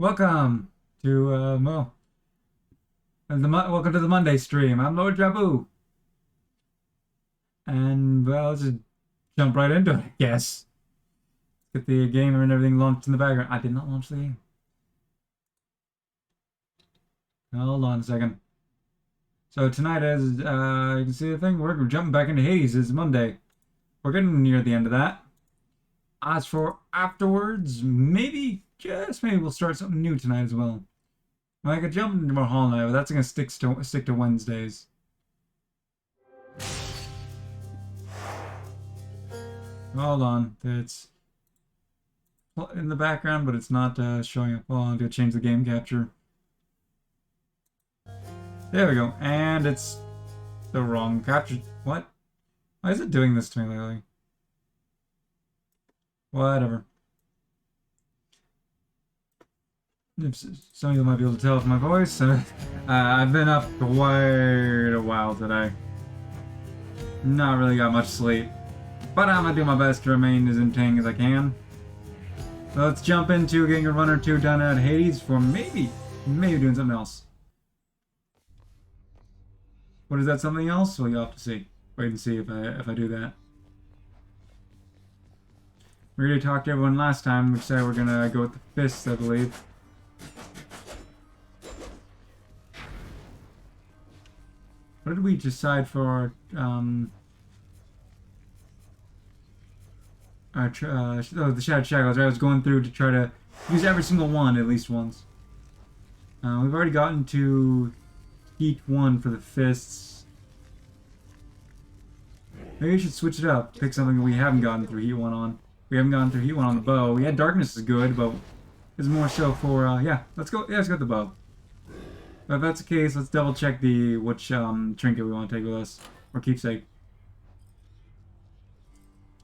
Welcome to welcome to the Monday stream. I'm Lord Jabu, and well, let's just jump right into it, I guess. Get the game and everything launched in the background. I did not launch the game. Hold on a second. So tonight, as you can see the thing, we're jumping back into Hades. It's Monday. We're getting near the end of that. As for afterwards, maybe we'll start something new tonight as well. I could jump into more Hall Night, but that's gonna stick to Wednesdays. Hold on, it's in the background, but it's not showing up. Well, I'm gonna change the game capture. There we go, and it's the wrong capture. What? Why is it doing this to me lately? Whatever. Some of you might be able to tell from my voice. I've been up quite a while today. Not really got much sleep. But I'm gonna do my best to remain as entertaining as I can. So let's jump into getting a run or two done at Hades for maybe doing something else. What is that, something else? Well, you'll have to see. Wait and see if I do that. We already talked to everyone last time. We said we're gonna go with the fists, I believe. What did we decide for the Shattered Shackles? I was going through to try to use every single one at least once. We've already gotten to Heat 1 for the fists. Maybe we should switch it up. Pick something we haven't gotten through Heat 1 on. We haven't gotten through Heat 1 on the bow. We had Darkness is good, but it's more so for, yeah, let's go with the bow. But if that's the case, let's double check which trinket we want to take with us, or keepsake.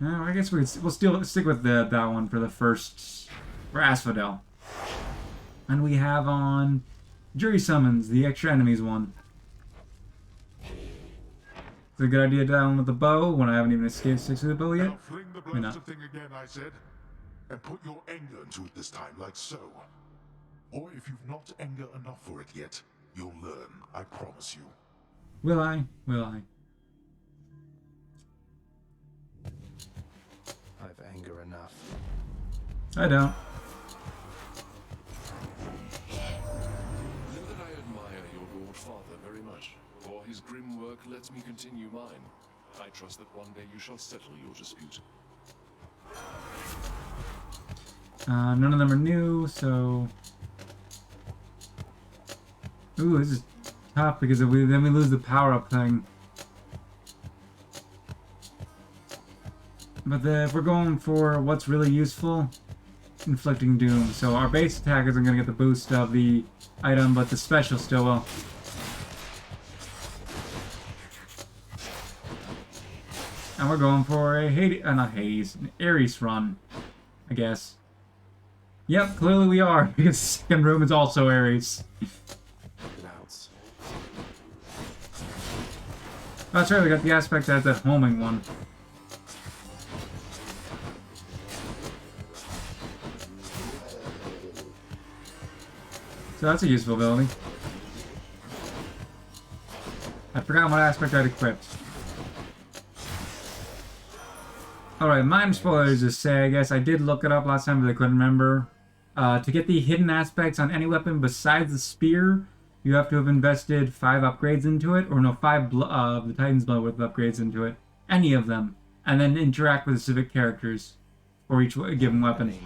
I guess we'll still stick with that one for the first, for Asphodel. And we have on Jury Summons, the extra enemies one. It's a good idea to down with the bow when I haven't even escaped 6 with the bow yet. Now fling the blaster thing again, I said, and put your anger into it this time, like so. Or if you've not anger enough for it yet, you'll learn, I promise you. Will I? Will I? I've anger enough. I don't. Know that I admire your Lord Father very much, for his grim work lets me continue mine. I trust that one day you shall settle your dispute. None of them are new, so... Ooh, this is tough because then we lose the power-up thing. But if we're going for what's really useful, Inflicting Doom. So our base attack isn't going to get the boost of the item, but the special still will. And we're going for a an Ares run, I guess. Yep, clearly we are, because second room is also Ares. That's right, we got the aspect as that homing one. So that's a useful ability. I forgot what aspect I'd equipped. Alright, minor spoilers to say, I guess I did look it up last time, but I couldn't remember. To get the hidden aspects on any weapon besides the spear, you have to have invested 5 upgrades into it, or no, 5 of the Titan's Blood worth of upgrades into it. Any of them. And then interact with the specific characters for each given weapon.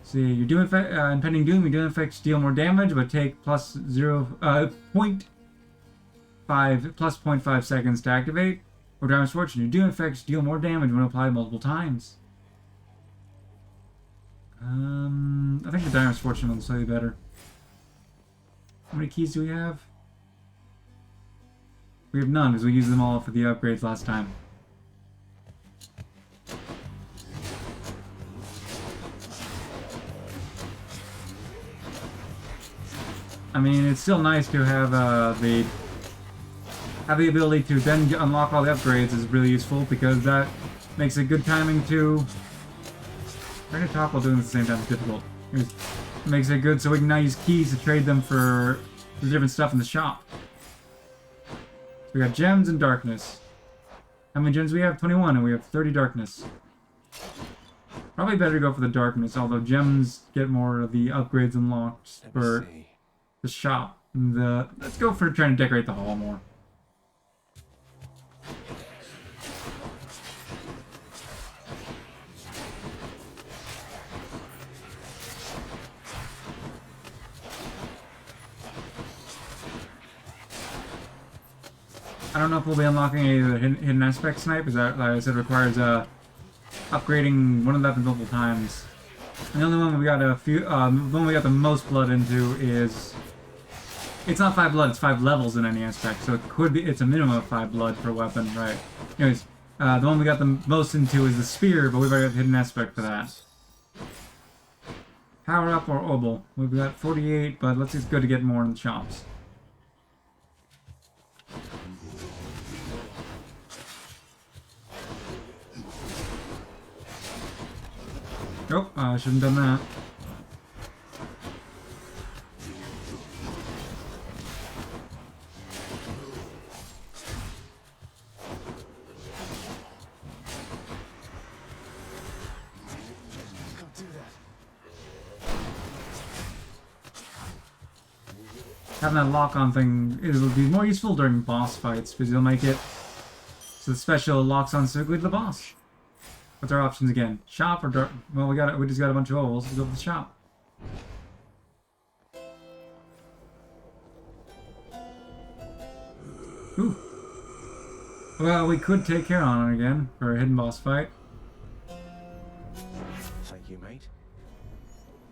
See, you're doing Impending Doom, you do effects deal more damage, but take plus 0.5 seconds to activate. Or Dire Misfortune, your doom effects deal more damage when applied multiple times. I think the Dire Misfortune one's slightly better. How many keys do we have? We have none, because we used them all for the upgrades last time. I mean, it's still nice to have the ability to then unlock all the upgrades is really useful, because that makes it good timing to Trying to talk while doing this at the same time is difficult. It makes it good so we can now use keys to trade them for the different stuff in the shop. So we got gems and darkness. How many gems we have? 21, and we have 30 darkness. Probably better to go for the darkness, although gems get more of the upgrades unlocked for the shop. Let's go for trying to decorate the hall more. I don't know if we'll be unlocking any of the hidden aspect snipe, because that, like I said, requires upgrading one of the weapons multiple times. And the only one we got the one we got the most blood into is, it's not 5 blood, it's 5 levels in any aspect, so it could be, it's a minimum of 5 blood per weapon, right? Anyways, the one we got the most into is the spear, but we've already got the hidden aspect for that. Power up or obol. We've got 48, but let's just go to get more in the shops. Oh, I shouldn't have done that. Having that lock-on thing will be more useful during boss fights, because you'll make it so the special locks on specifically to the boss. What's our options again? Shop or dark? Well, we just got a bunch of ovals. Let's go for the shop. Ooh. Well, we could take care on it again for a hidden boss fight. Thank you, mate.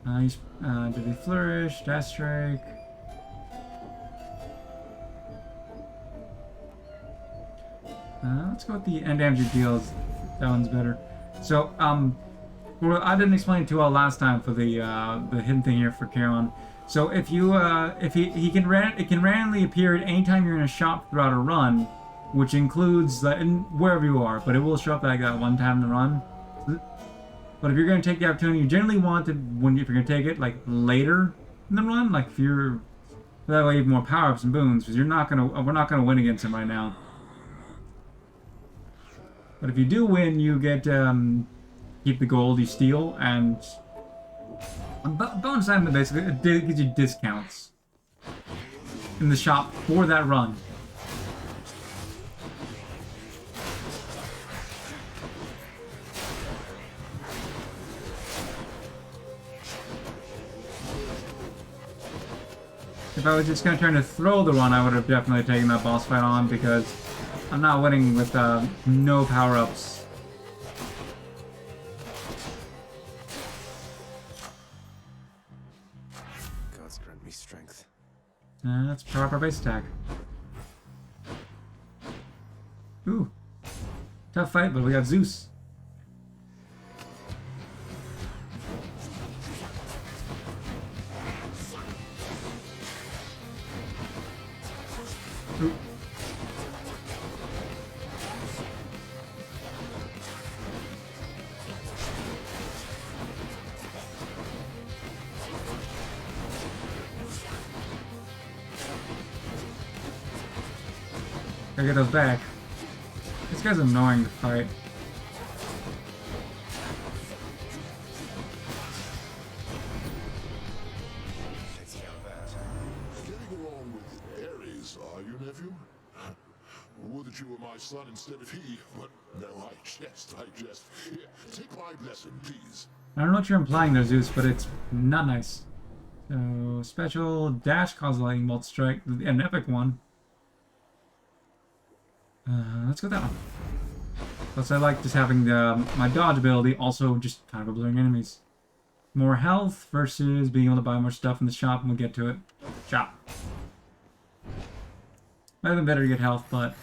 Nice. Did he flourish? Dash strike. Let's go with the end damage it deals. That one's better. So, well, I didn't explain it too well last time for the hidden thing here for Charon. So if you it can randomly appear at any time you're in a shop throughout a run, which includes wherever you are, but it will show up like that one time in the run. But if you're going to take the opportunity, you generally want to, if you're going to take it like later in the run, like if you're, that way you have more power-ups and boons, because we're not gonna win against him right now. But if you do win, you get keep the gold you steal, and bonus item basically it gives you discounts in the shop for that run. If I was just kind of trying to throw the run, I would have definitely taken that boss fight on, because I'm not winning with no power-ups. Gods grant me strength. Let's power up our base attack. Ooh. Tough fight, but we got Zeus. Ooh. Gotta get those back. This guy's annoying to fight. Let's hear that. Getting along with Ares, are you, nephew? Would that you were my son instead of he, but no, I jest. Here, take my blessing, please. I don't know what you're implying there, Zeus, but it's not nice. So, special dash causes lightning bolt strike, an epic one. Let's go with that one. Plus, I like just having my dodge ability also just kind of obliterating enemies. More health versus being able to buy more stuff in the shop, and we'll get to it. Shop. Might have been better to get health, but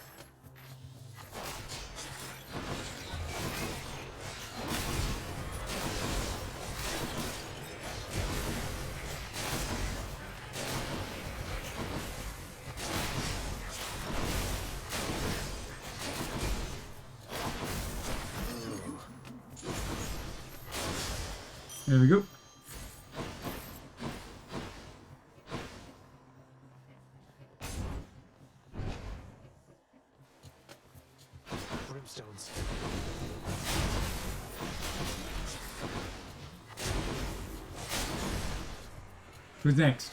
There we go. Brimstones. Who's next?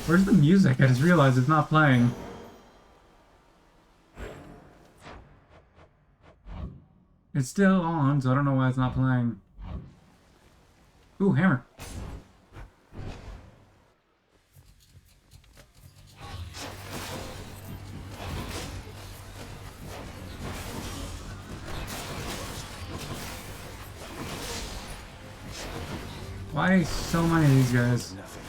Where's the music? I just realized it's not playing. It's still on, so I don't know why it's not playing. Ooh, hammer. Why so many of these guys? Nothing.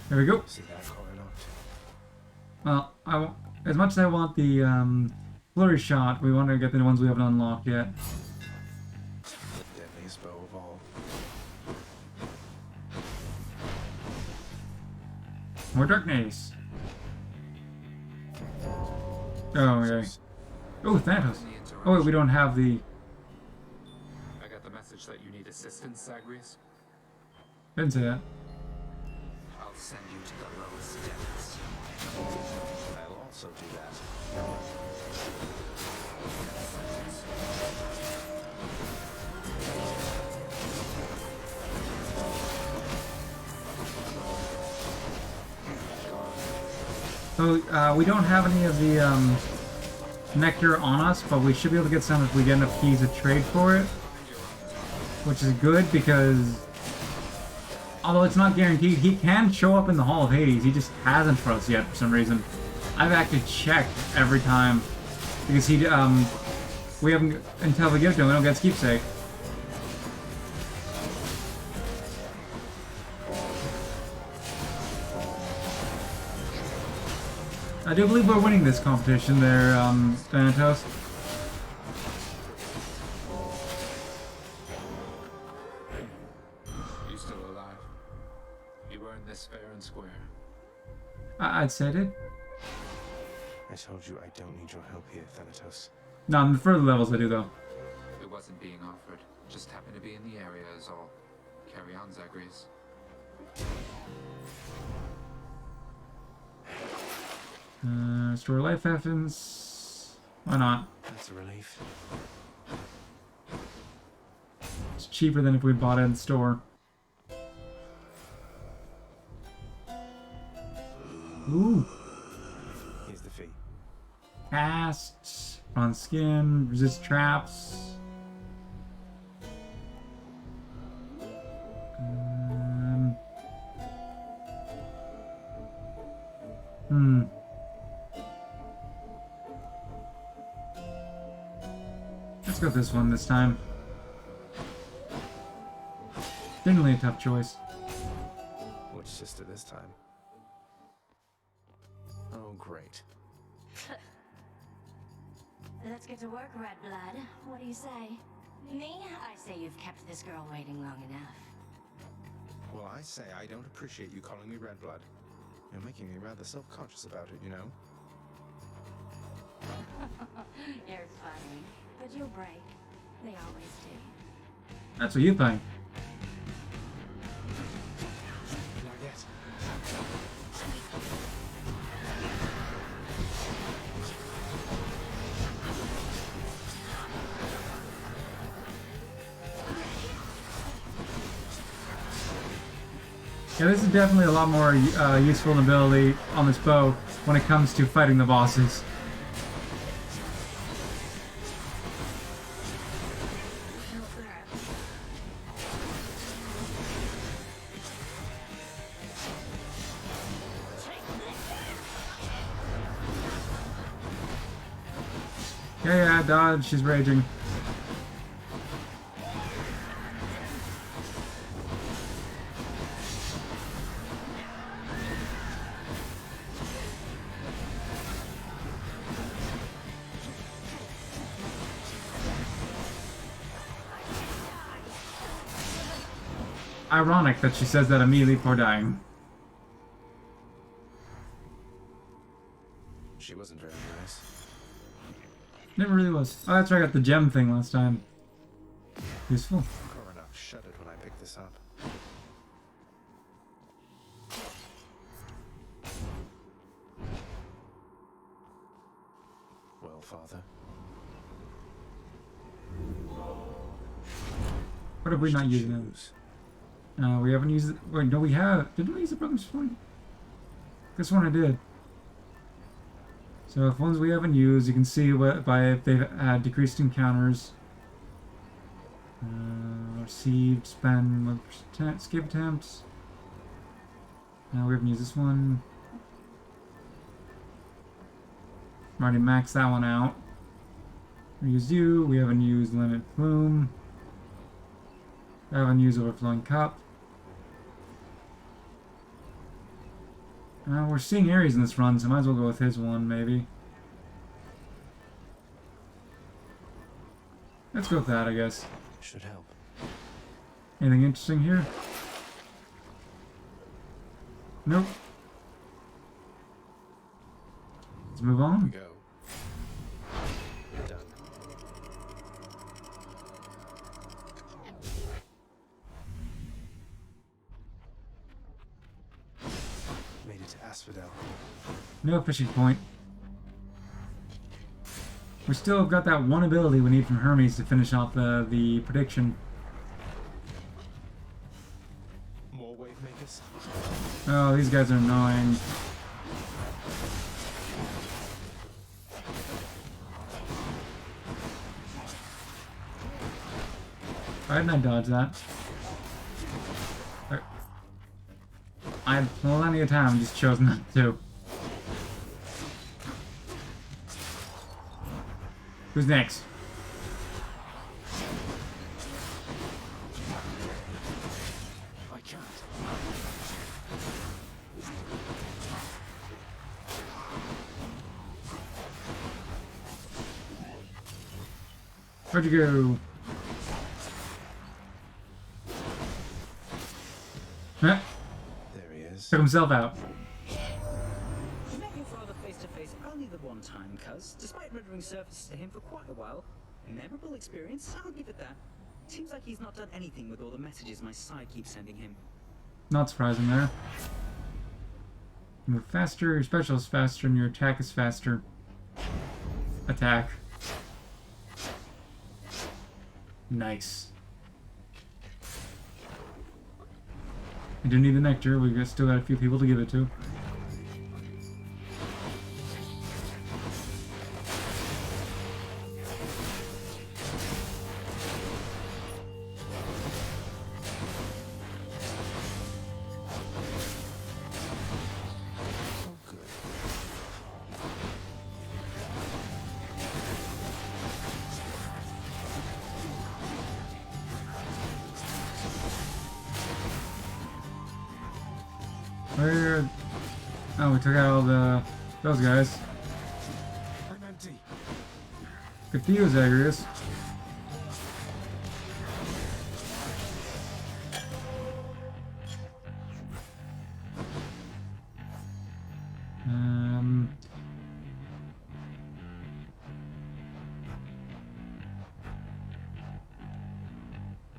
There we go. See that core locked? Well, as much as I want the flurry shot, we want to get the ones we haven't unlocked yet. The deadliest bow of all. More darkness. Oh, okay. Oh, Thanatos. Oh, wait, we don't have the... I got the message that you need assistance, Zagreus. Didn't say that. I'll send you to the lowest depths. I'll also do that. So, we don't have any of the nectar on us, but we should be able to get some if we get enough keys to trade for it. Which is good because, although it's not guaranteed, he can show up in the Hall of Hades. He just hasn't for us yet for some reason. I've actually checked every time because we haven't, until we give it to him, we don't get his keepsake. I do believe we're winning this competition there, Thanatos. You still alive? You earned this fair and square. I'd say it. I told you I don't need your help here, Thanatos. No, on the further levels I do though. It wasn't being offered. Just happened to be in the area is all. Carry on, Zagreus. Restore life essence. Why not? That's a relief. It's cheaper than if we bought it in the store. Ooh. Here's the fee. Cast on skin, resist traps. Let's go with this one this time. Generally a tough choice. Which sister this time? Oh, great. Let's get to work, Red Blood. What do you say? Me? I say you've kept this girl waiting long enough. Well, I say I don't appreciate you calling me Red Blood. You're making me rather self-conscious about it, you know? You're funny. But you'll break. They always do. That's what you think. Not yet. Yeah, this is definitely a lot more useful ability on this bow when it comes to fighting the bosses. Yeah, dodge, she's raging. ironic that she says that immediately before dying. She wasn't very nice. Never really was. Oh, that's right, I got the gem thing last time. Useful. Koronov shuddered when I picked this up. Well, Father. What have we not used now? We haven't used it. Wait, no, we have. Didn't we use the Brother's Point? This one I did. So if ones we haven't used, you can see what by if they've had decreased encounters. Received, spend, escape attempts. Now we haven't used this one. Already maxed that one out. We used you. We haven't used limit plume. I haven't used overflowing cup. We're seeing Ares in this run, so might as well go with his one, maybe. Let's go with that, I guess. Should help. Anything interesting here? Nope. Let's move on. Go. Done. Made it to Asphodel. No fishing point. We still have got that one ability we need from Hermes to finish off the prediction. More wave makers. Oh, these guys are annoying. Why didn't I dodge that? I had plenty of time, just chose not to. Who's next? I can't. Where'd you go? Huh? There he is. Took himself out. You met your father face to face only the one time, cuz, despite rendering service to him for quite a while. Memorable experience, I'll give it that. Seems like he's not done anything with all the messages my side keeps sending him. Not surprising there. You move faster, your special is faster, and your attack is faster. Attack. Nice. I do need the nectar. We've still got a few people to give it to. Oh, good. Where? Oh, we took out all those guys. I'm empty. Good for you, Zagreus.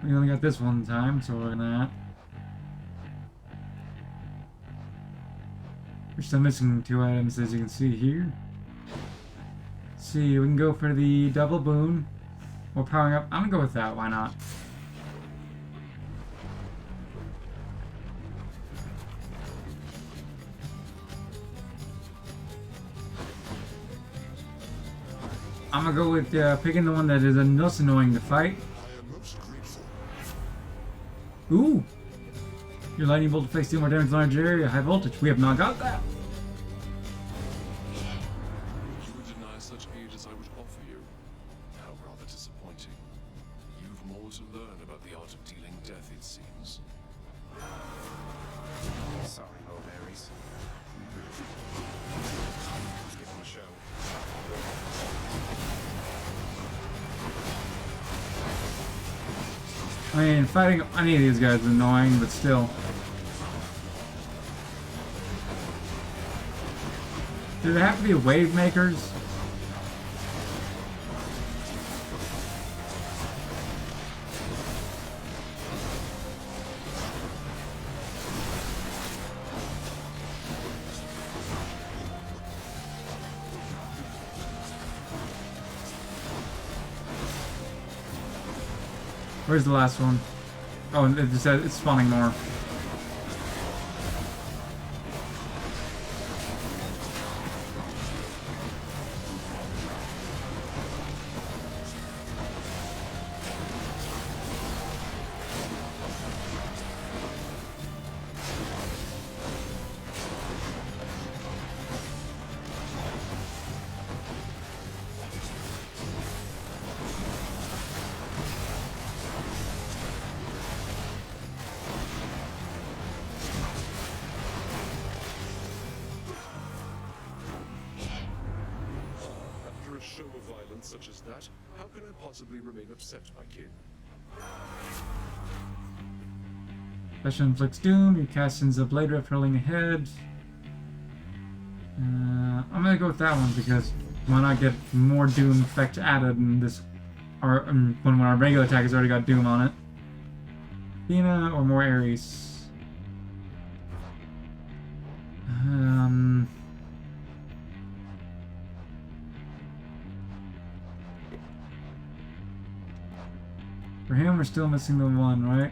We only got this one time, so we're gonna. We're still missing 2 items, as you can see here. Let's see, we can go for the double boon. Or powering up. I'm gonna go with that, why not? I'm gonna go with picking the one that is most annoying to fight. I am most grateful. Ooh! Your lightning bolt affects deal more damage in large area, high voltage. We have not got that. You would deny such aid as I would offer you. How rather disappointing. You've more to learn about the art of dealing death, it seems. Sorry, old Ares. Let's give him a show. I mean, fighting any of these guys is annoying, but still. Do they have to be wave makers? Where's the last one? Oh, it just says it's spawning more. After a show of violence such as that, how can I possibly remain upset, my kin? Special inflicts doom. Your cast ends up blade rift hurling ahead. I'm gonna go with that one because why not get more doom effect added in this? Or when our regular attack has already got doom on it. Athena or more Ares. For him, we're still missing the one, right?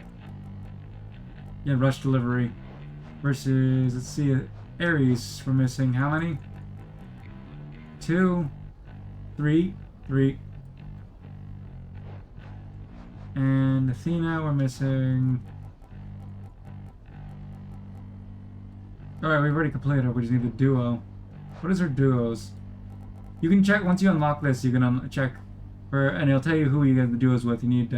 Yeah, rush delivery. Versus, let's see, Ares, we're missing how many? 2, 3, 3. And Athena, we're missing... Alright, we've already completed it, we just need the duo. What is her duos? You can check, once you unlock this, you can check, and it'll tell you who you get the duos with. You need,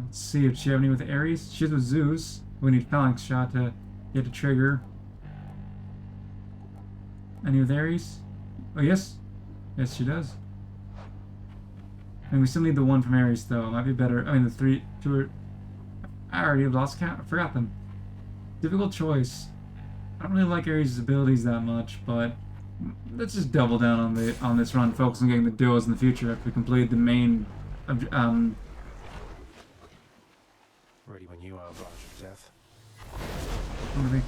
let's see if she have any with Ares. She's with Zeus. We need Phalanx Shot to get a trigger. Any with Ares? Oh, yes. Yes, she does. And we still need the one from Ares, though. Might be better. I mean, the two are... I already lost count. I forgot them. Difficult choice. I don't really like Ares' abilities that much, but let's just double down on this run, focus on getting the duos in the future after we complete the main Ready when you are, Branch of Death. what are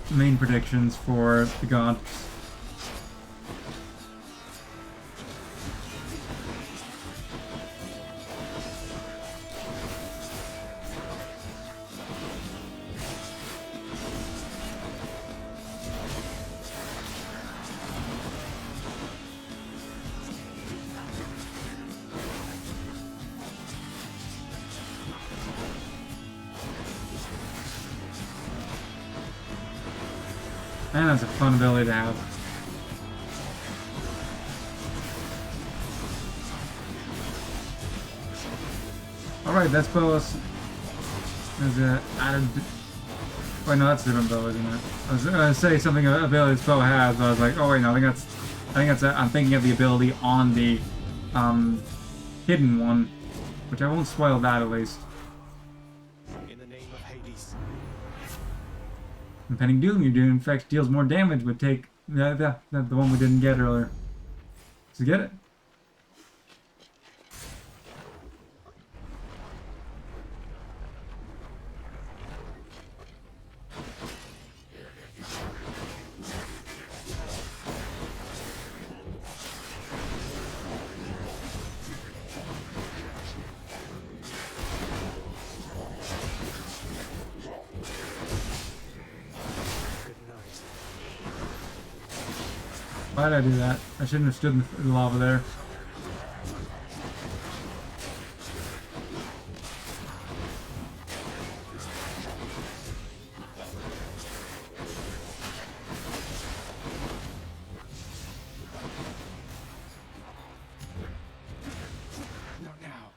the main predictions for the gods. And that's a fun ability to have. Alright, that's Boas. There's a added... Wait, no, that's a different bow, isn't it? I was gonna say something ability this bow has, but I was like, oh wait, no, I think that's I'm thinking of the ability on the hidden one, which I won't spoil that at least. In the name of Hades. Impending Doom, your Doom effect deals more damage, but take the one we didn't get earlier. So get it. Why did I do that? I shouldn't have stood in the lava there. Not now.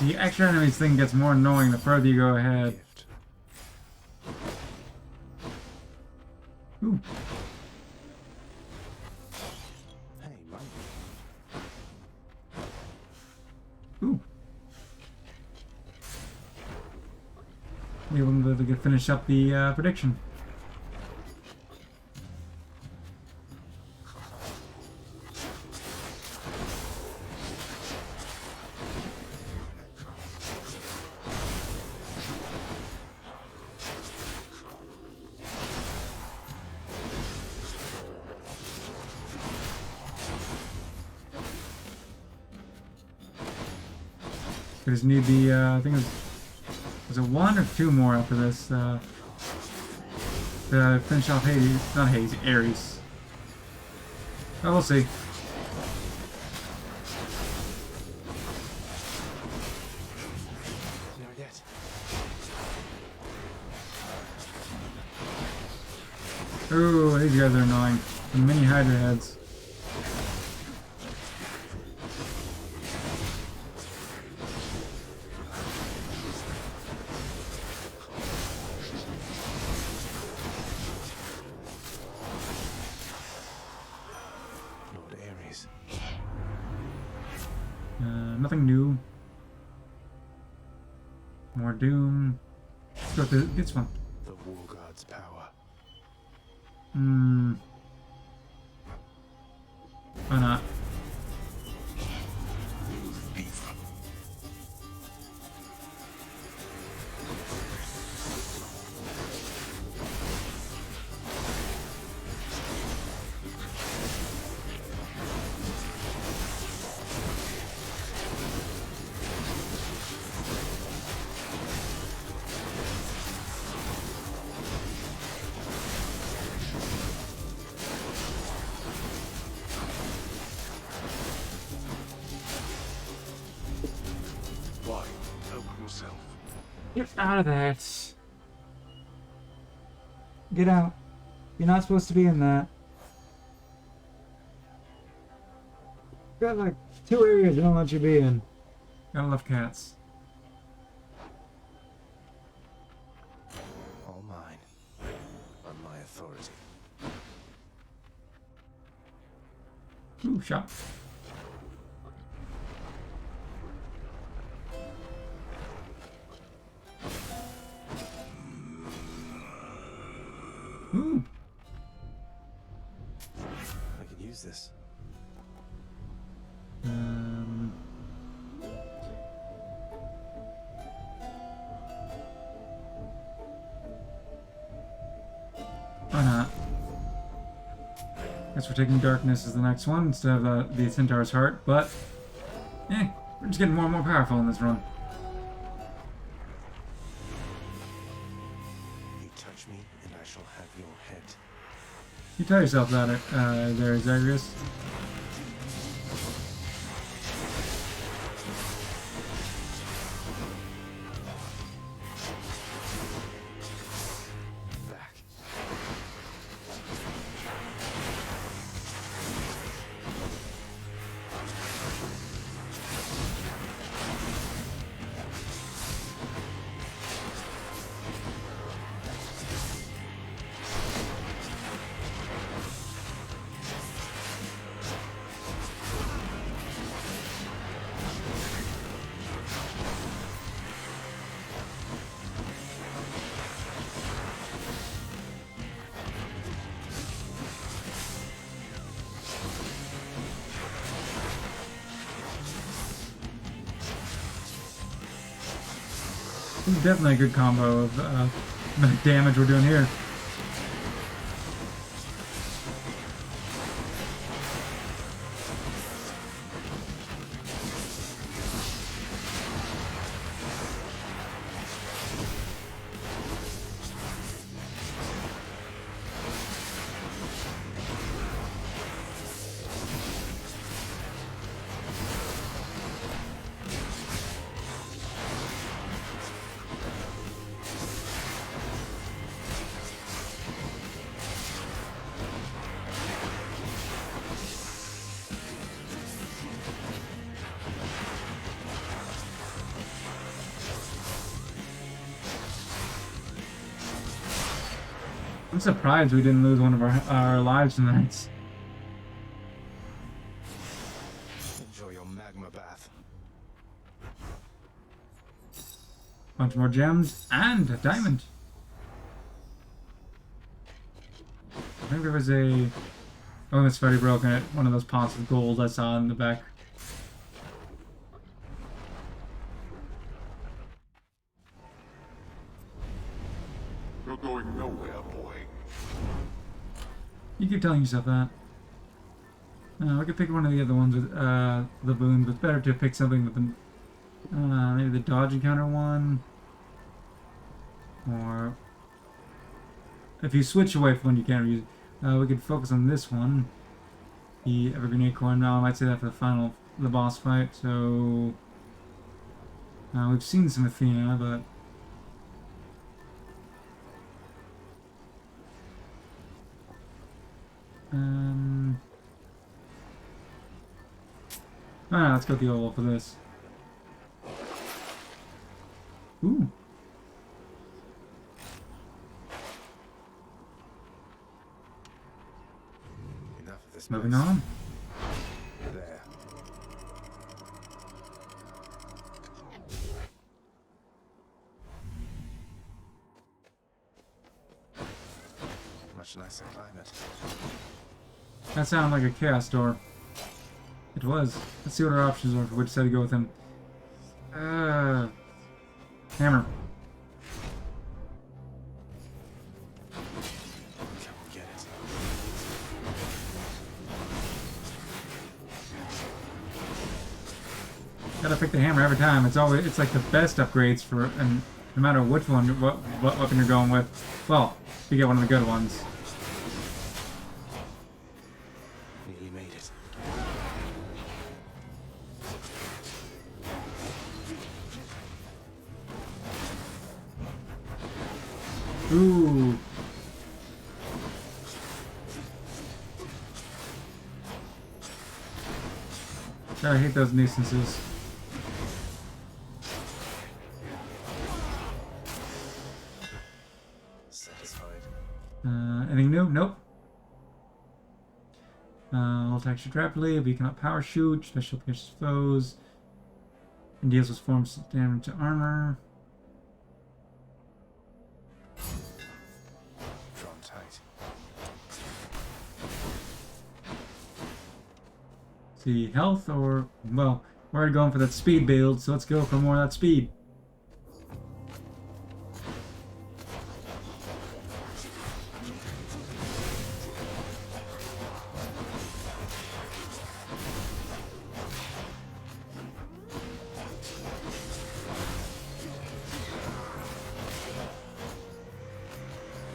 The extra enemies thing gets more annoying the further you go ahead. Ooh. Ooh. Able to finish up the prediction. We just need the, I think was it one or two more after this, to finish off Hades, not Hades, Ares. Oh, we'll see. Not yet. Ooh, these guys are annoying. The mini Hydra heads. Lord Ares. Nothing new. More Doom. Let's go with this one. The War God's power. Hmm. Why not? Why? Help yourself. Get out of that. Get out. You're not supposed to be in that. You got like 2 areas they don't let you be in. Gotta love cats. All mine. On my authority. Ooh, shot. Ooh. I could use this. Um. Why not? Guess we're taking Darkness as the next one instead of the Centaur's Heart, but we're just getting more and more powerful in this run. You touch me, and I shall have your head. You tell yourself that, there, Zagreus. Back. This is definitely a good combo of amount of damage we're doing here. I'm surprised we didn't lose one of our lives tonight. Enjoy your magma bath. Bunch more gems and a diamond. I think there was a... Oh, it's already broken it. One of those pots of gold I saw in the back. You're going nowhere, boy. You keep telling yourself that. We could pick one of the other ones with the boons, but it's better to pick something with the maybe the dodge encounter one, or if you switch away from one you can't use. We could focus on this one, the evergreen acorn. Now I might say that for the boss fight. So we've seen some Athena, but let's go with the oval for this. Ooh. Enough of this. Moving mess. on. There. Much nicer climate. That sounded like a chaos door. It was. Let's see what our options are for which side to go with him. Hammer. Come get it. Gotta pick the hammer every time. It's like the best upgrades for, and no matter which one, what weapon you're going with. Well, you get one of the good ones. Nearly made it. Ooh. God, I hate those nuisances. Satisfied. Anything new? Nope. All attacks shoot rapidly, but you cannot power shoot, special pierces foes, and deals with forms of damage to armor. Drawn tight. See, health or, well, we're already going for that speed build, so let's go for more of that speed.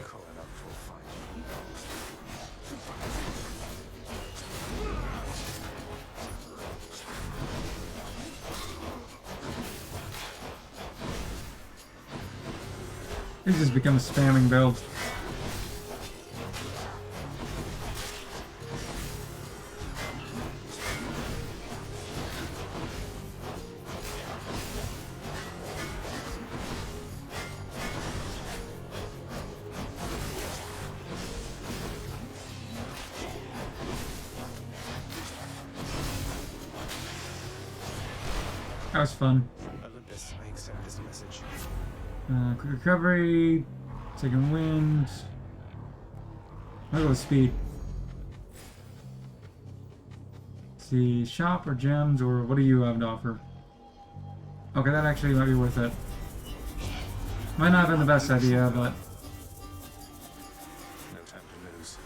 Calling up for a fight. This just becomes a spamming build. That was fun. Olympus, I accept this message. Quick recovery, second wind. I'll go with speed. See, shop or gems, or what do you have to offer? Okay, that actually might be worth it. Might not have been the best idea, but No time to lose.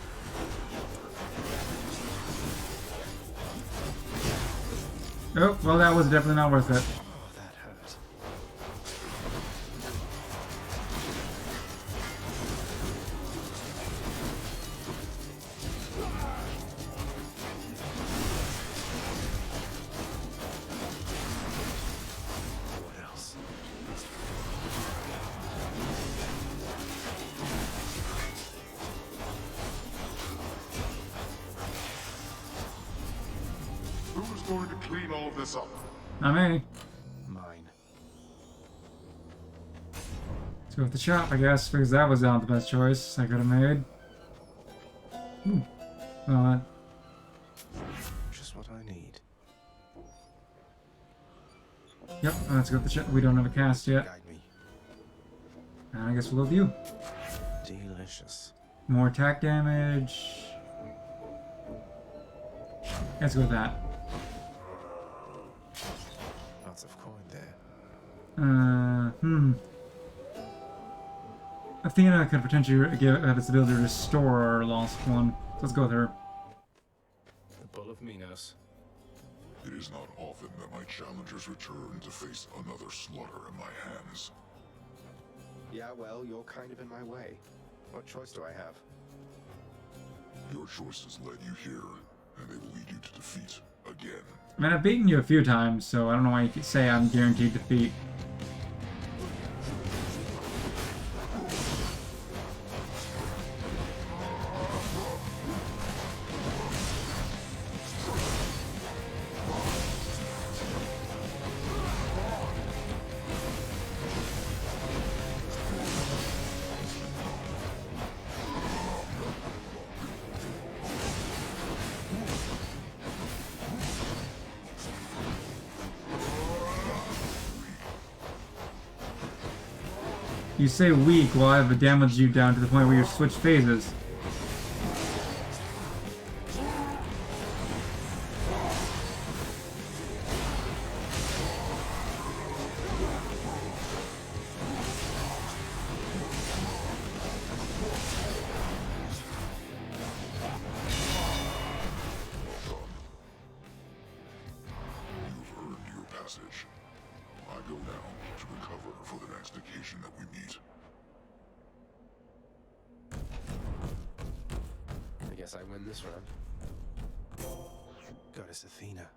oh, well, that was definitely not worth it. Oh, that hurt. What else? Who's going to clean all this up? Not me. Mine. Let's go with the shop, I guess, because that was not the best choice I could have made. Ooh. Well, Just what I need. Yep, let's go with the ship. We don't have a cast yet. Guide me. I guess we'll go with you. Delicious. More attack damage. Let's go with that. Lots of coin there. Athena could potentially have its ability to restore our lost one. So let's go with her. The Bull of Minos. It is not often that my challengers return to face another slaughter in my hands. Yeah, well, you're kind of in my way. What choice do I have? Your choices led you here, and they will lead you to defeat again. I mean, I've beaten you a few times, so I don't know why you could say I'm guaranteed defeat. You say weak while I've damaged you down to the point where you switch phases. You've earned your passage. I go now to recover for the next occasion that we meet. I guess I win this round. Goddess Athena.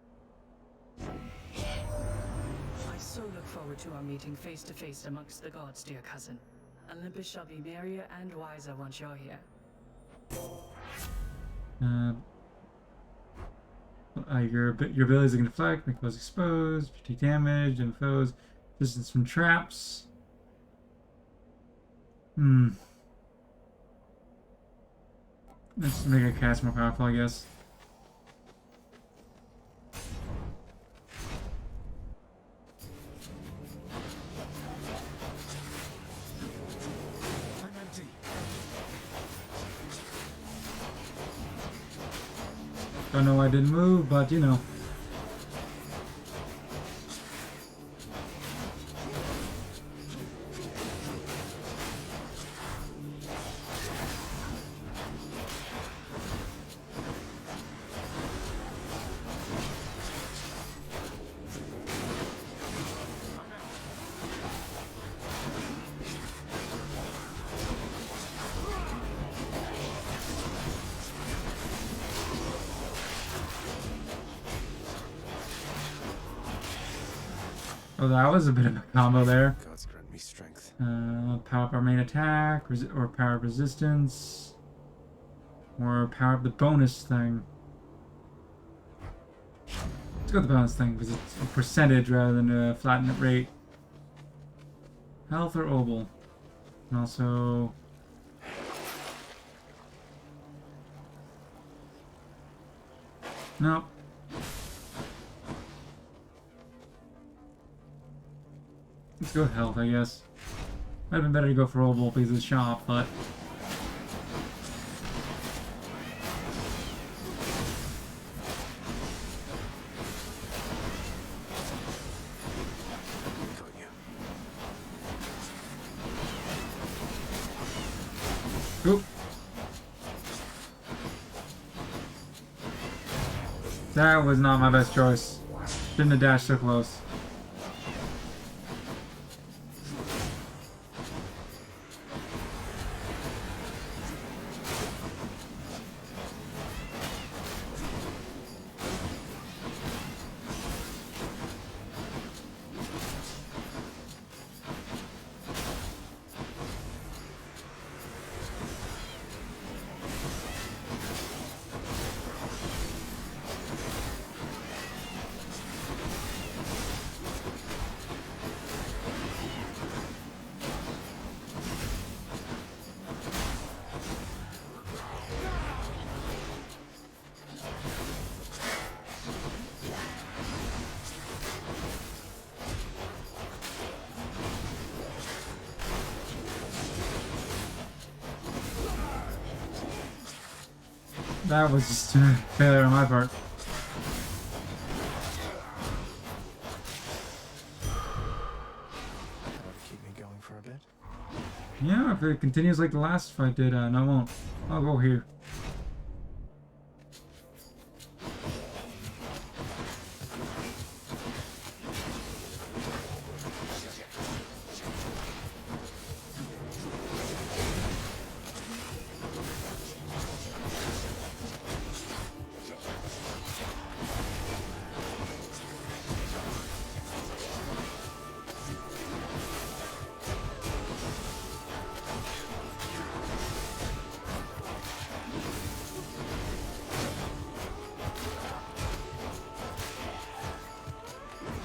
I so look forward to our meeting face to face amongst the gods, dear cousin. Olympus shall be merrier and wiser once you're here. Your abilities can deflect, make foes exposed, take damage, and foes distance from traps. Let's make a cast more powerful, I guess. I'm empty. Don't know why I didn't move, but you know. Oh, that was a bit of a combo there. Gods grant me strength. Power up our main attack, or power up resistance, or power up the bonus thing. Let's go with the bonus thing because it's a percentage rather than a flattened rate. Health or obel, and also. No. Let's go with health, I guess. Might have been better to go for obel because of the shop, but. Got you. Oop. That was not my best choice. Shouldn't have dashed so close. That was just a failure on my part. That'll keep me going for a bit. Yeah, if it continues like the last fight did, no, I won't. I'll go here.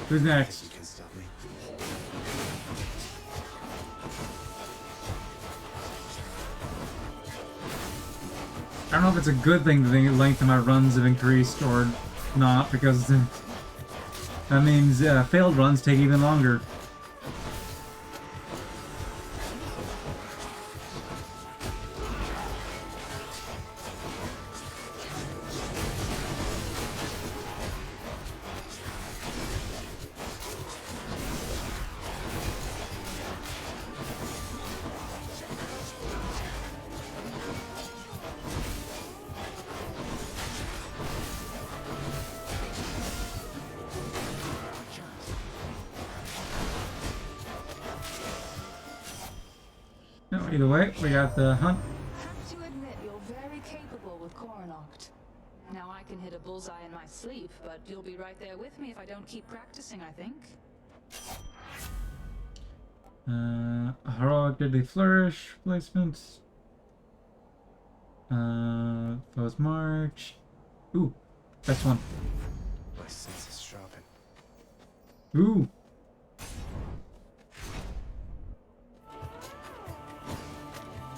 Who's next? You can stop me. I don't know if it's a good thing that the length of my runs have increased or not, because that means failed runs take even longer. No, either way, we got the hunt. Have to admit, you're very capable with Coronoct. Now I can hit a bullseye in my sleep, but you'll be right there with me if I don't keep practicing, I think. Heroic Deadly Flourish placements. Foe's March. Ooh, best one. My senses sharpen. Ooh.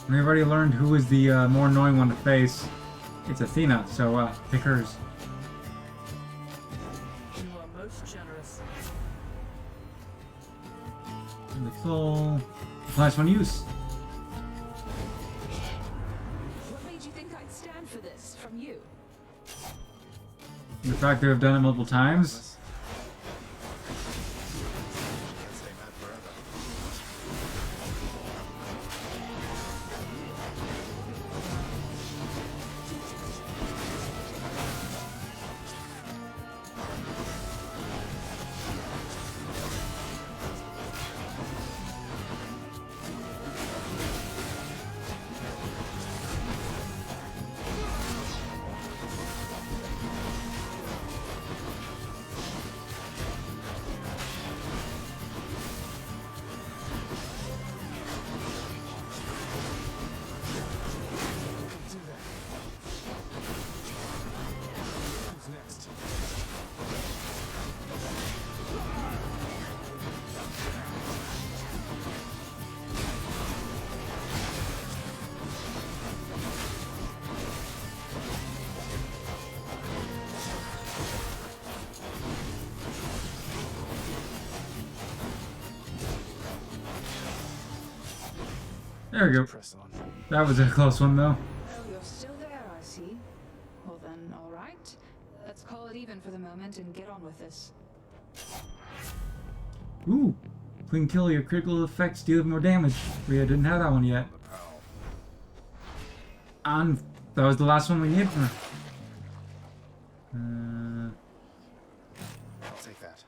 We've already learned who is the more annoying one to face. It's Athena, so pick hers. You are most generous. And the full. Last one use. What made you think I'd stand for this from you? The fact that I've done it multiple times. Can't stay mad forever. There we go. Press on. That was a close one, though. Oh, you're still there, I see. Well then, alright. Let's call it even for the moment and get on with this. Ooh. Clean kill, your critical effects deal more damage. We didn't have that one yet. And that was the last one we needed. I'll take that.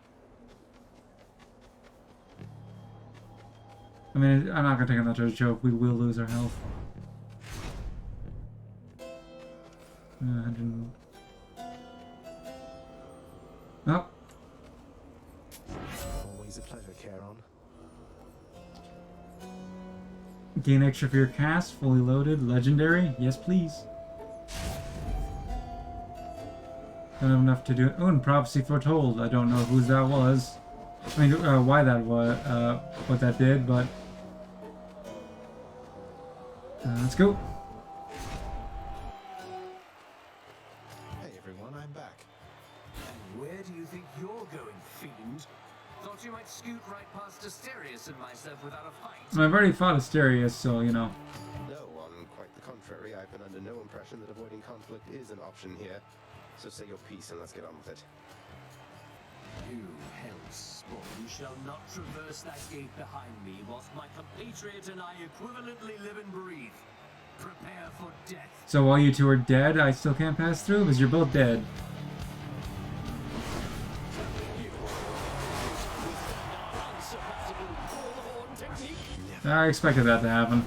I mean, I'm not gonna take that as a joke. We will lose our health. 100. Oh, Always a pleasure, Charon. gain extra for your cast, fully loaded, legendary. Yes, please. Don't have enough to do it. Oh, and prophecy foretold. I don't know whose that was. I mean, why that was, what that did, but let's go. Hey everyone, I'm back. Where do you think you're going, fiend? Thought you might scoot right past Asterius and myself without a fight. I've already fought Asterius, so you know. No, on quite the contrary, I've been under no impression that avoiding conflict is an option here. So say your piece and let's get on with it. You hellspawn shall not traverse that gate behind me whilst my compatriot and I equivalently live and breathe. Prepare for death. So while you two are dead, I still can't pass through because you're both dead. I expected that to happen.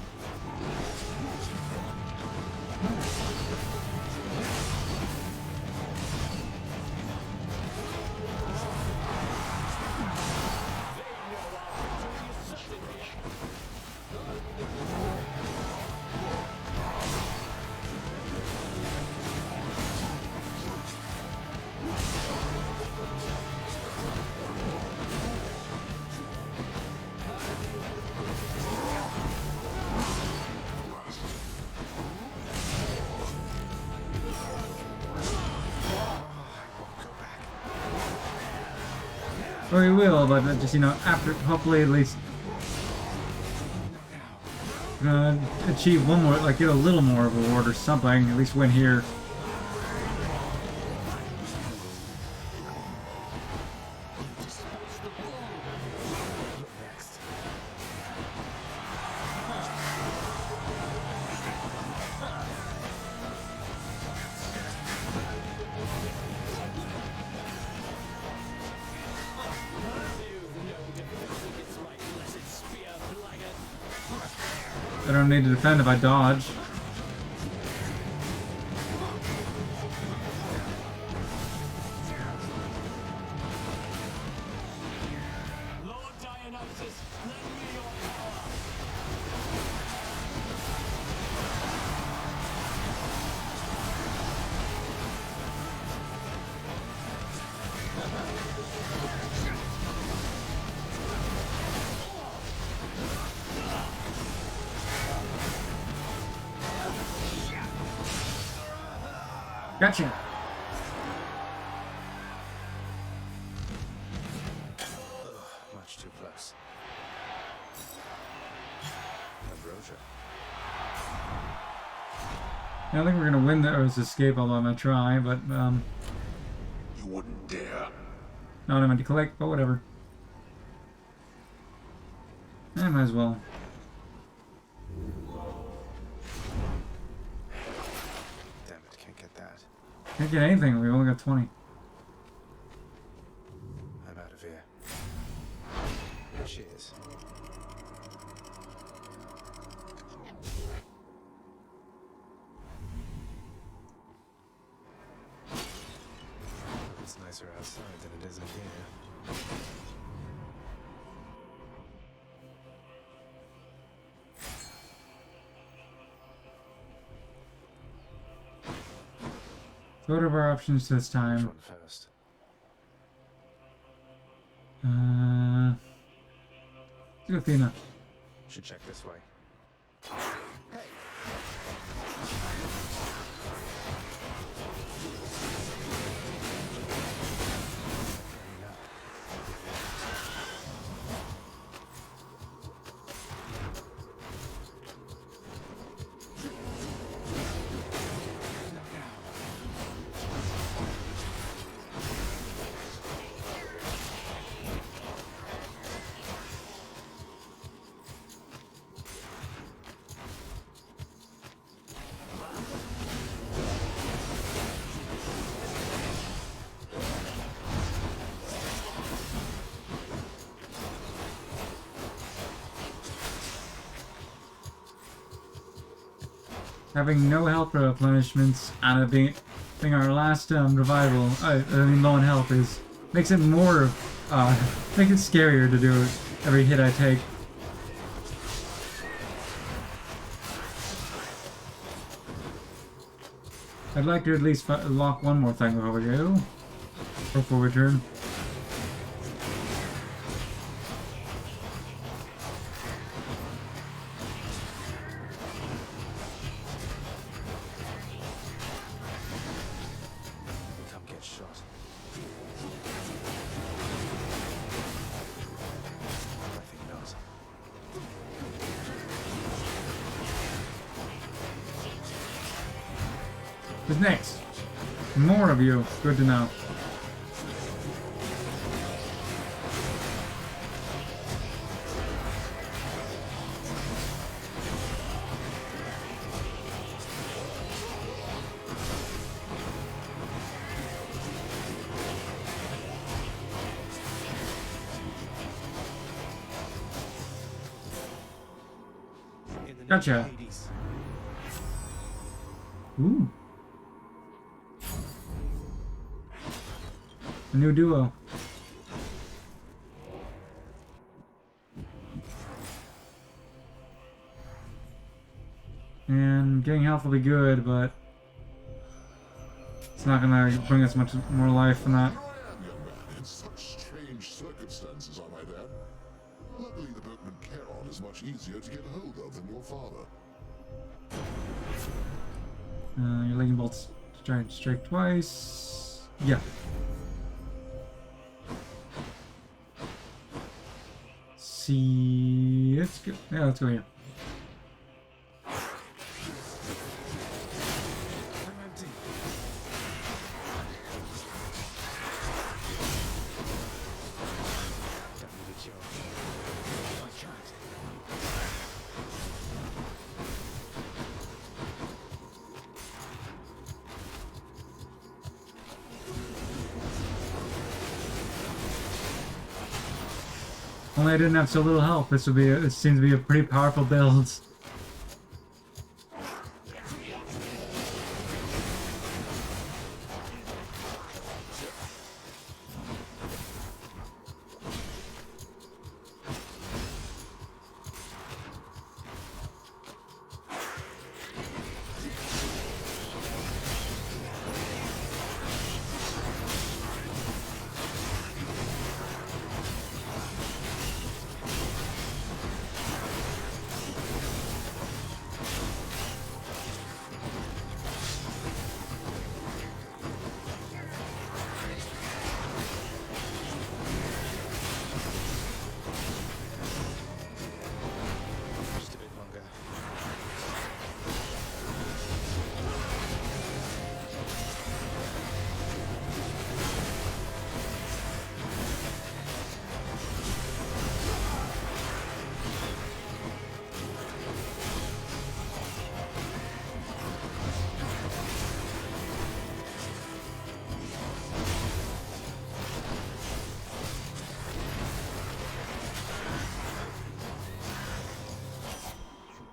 Or he will, but just, you know, after, hopefully at least achieve one more, like get a little more of a reward or something, at least win here. I don't need to defend if I dodge. Gotcha. Much too close. Ambrosia. I don't think we're gonna win this escape, although I'm gonna try, but You wouldn't dare. not what I meant to collect, but whatever. I might as well. Damn it, can't get that. Can't get anything, we only got 20. I'm out of here. Cheers. It's nicer outside than it is in here. What are our options this Which time? one first? Let's go Athena. Should check this way. Having no health replenishments out of being our last revival, low on health makes it more, makes it scarier to do every hit I take. I'd like to at least lock one more thing before we go, before we turn. Come get shot. I think not. Who's next? More of you. Good to know. Gotcha. Ooh. A new duo. And getting health will be good, but it's not gonna bring us much more life than that. Here I am, young man, in such strange circumstances, I might add. Luckily, the boatman Charon is much easier to get hold of than your father. Your lightning bolts strike twice. Yeah. See, let's go. Yeah, let's go here. Only I didn't have so little health. This would be. It seems to be a pretty powerful build. Just a bit longer.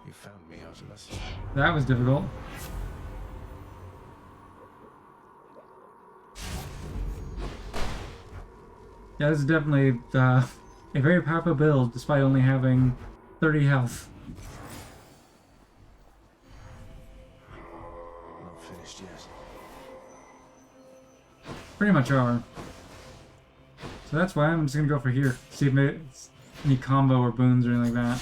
You found me, Artemis. That was difficult. Yeah, this is definitely a very powerful build, despite only having 30 health. Not finished yet. Pretty much are. So that's why I'm just gonna go for here. See if it's any combo or boons or anything like that.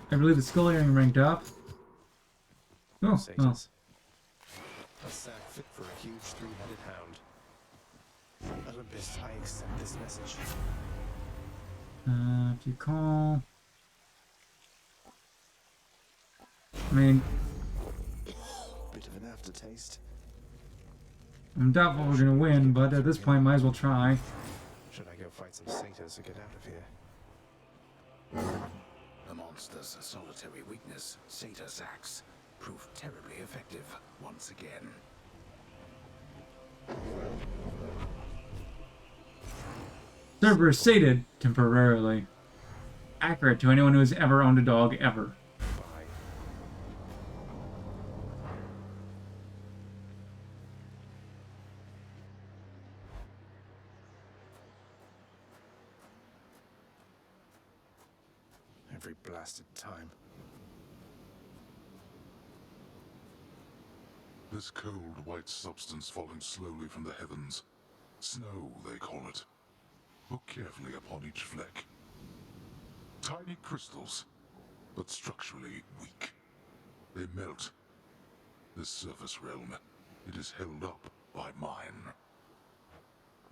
I believe the skull earring ranked up. Oh, well. Satyrs. A sack fit for a huge three-headed hound. Olympus, I accept this message. If you call... I mean, Bit of an aftertaste. I'm doubtful we're gonna win, but at this point, might as well try. Should I go fight some satyrs and get out of here? The monster's solitary weakness, satyr sacks, proved terribly effective once again. Server sated temporarily. Accurate to anyone who has ever owned a dog ever. Bye. every blasted time. This cold, white substance falling slowly from the heavens. Snow, they call it. Look carefully upon each fleck. Tiny crystals, but structurally weak. They melt. This surface realm, it is held up by mine.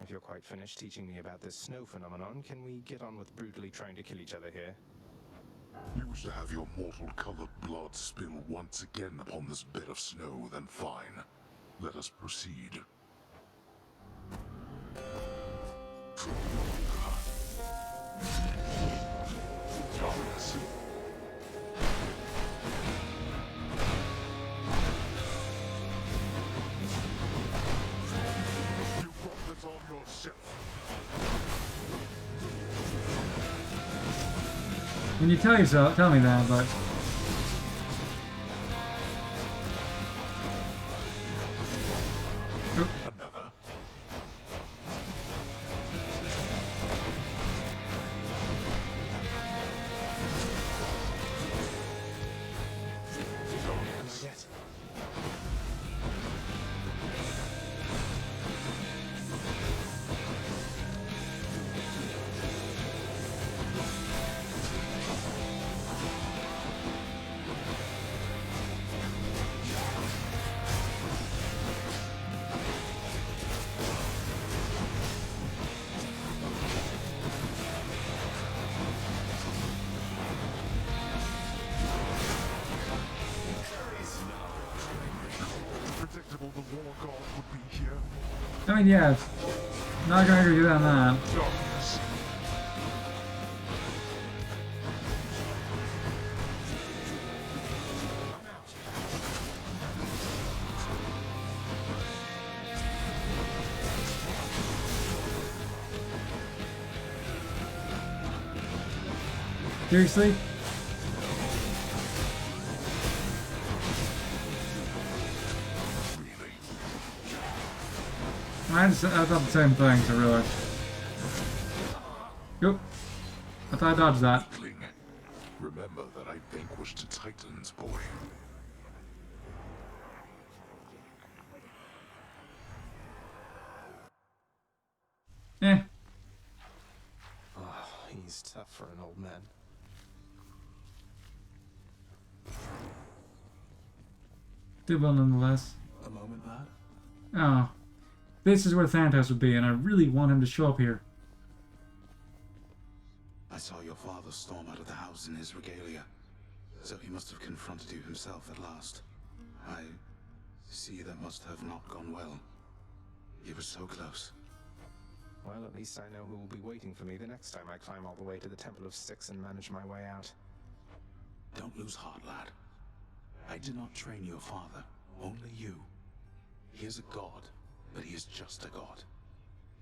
If you're quite finished teaching me about this snow phenomenon, can we get on with brutally trying to kill each other here? You wish to have your mortal-colored blood spill once again upon this bed of snow, then fine. Let us proceed. Darkness. You brought this on yourself. When you tell yourself, tell me that, but Predictable the war god would be here. I mean, yeah, not gonna agree with you on that. Darkness. Seriously? I thought the same thing, so really. Yep. I thought I dodged that. Remember that I vanquished the Titans, boy. Eh. Oh, he's tough for an old man. Did well nonetheless. A moment, lad? Oh. This is where Thanatos would be, and I really want him to show up here. I saw your father storm out of the house in his regalia, so he must have confronted you himself at last. I see that must have not gone well. You were so close. Well, at least I know who will be waiting for me the next time I climb all the way to the Temple of Styx and manage my way out. Don't lose heart, lad. I did not train your father, only you. He is a god, but he is just a god.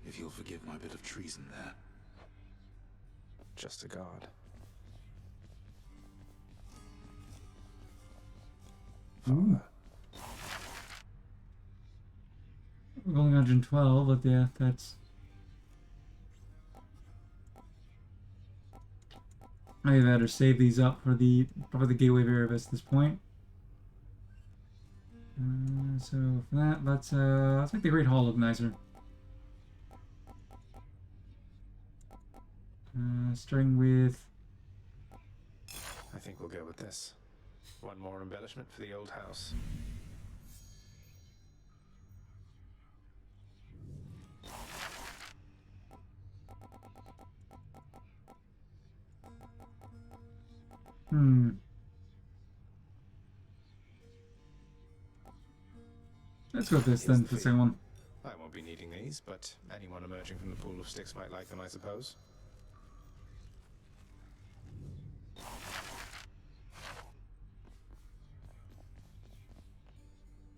If you'll forgive my bit of treason there. Just a god. Ooh. We're going 112, but yeah, that's... I better save these up for the probably the gateway of Erebus at this point. So for that, let's make the Great Hall look nicer. Starting with... I think we'll go with this. One more embellishment for the old house. Let's go with this then for the second one. I won't be needing these, but anyone emerging from the pool of sticks might like them, I suppose.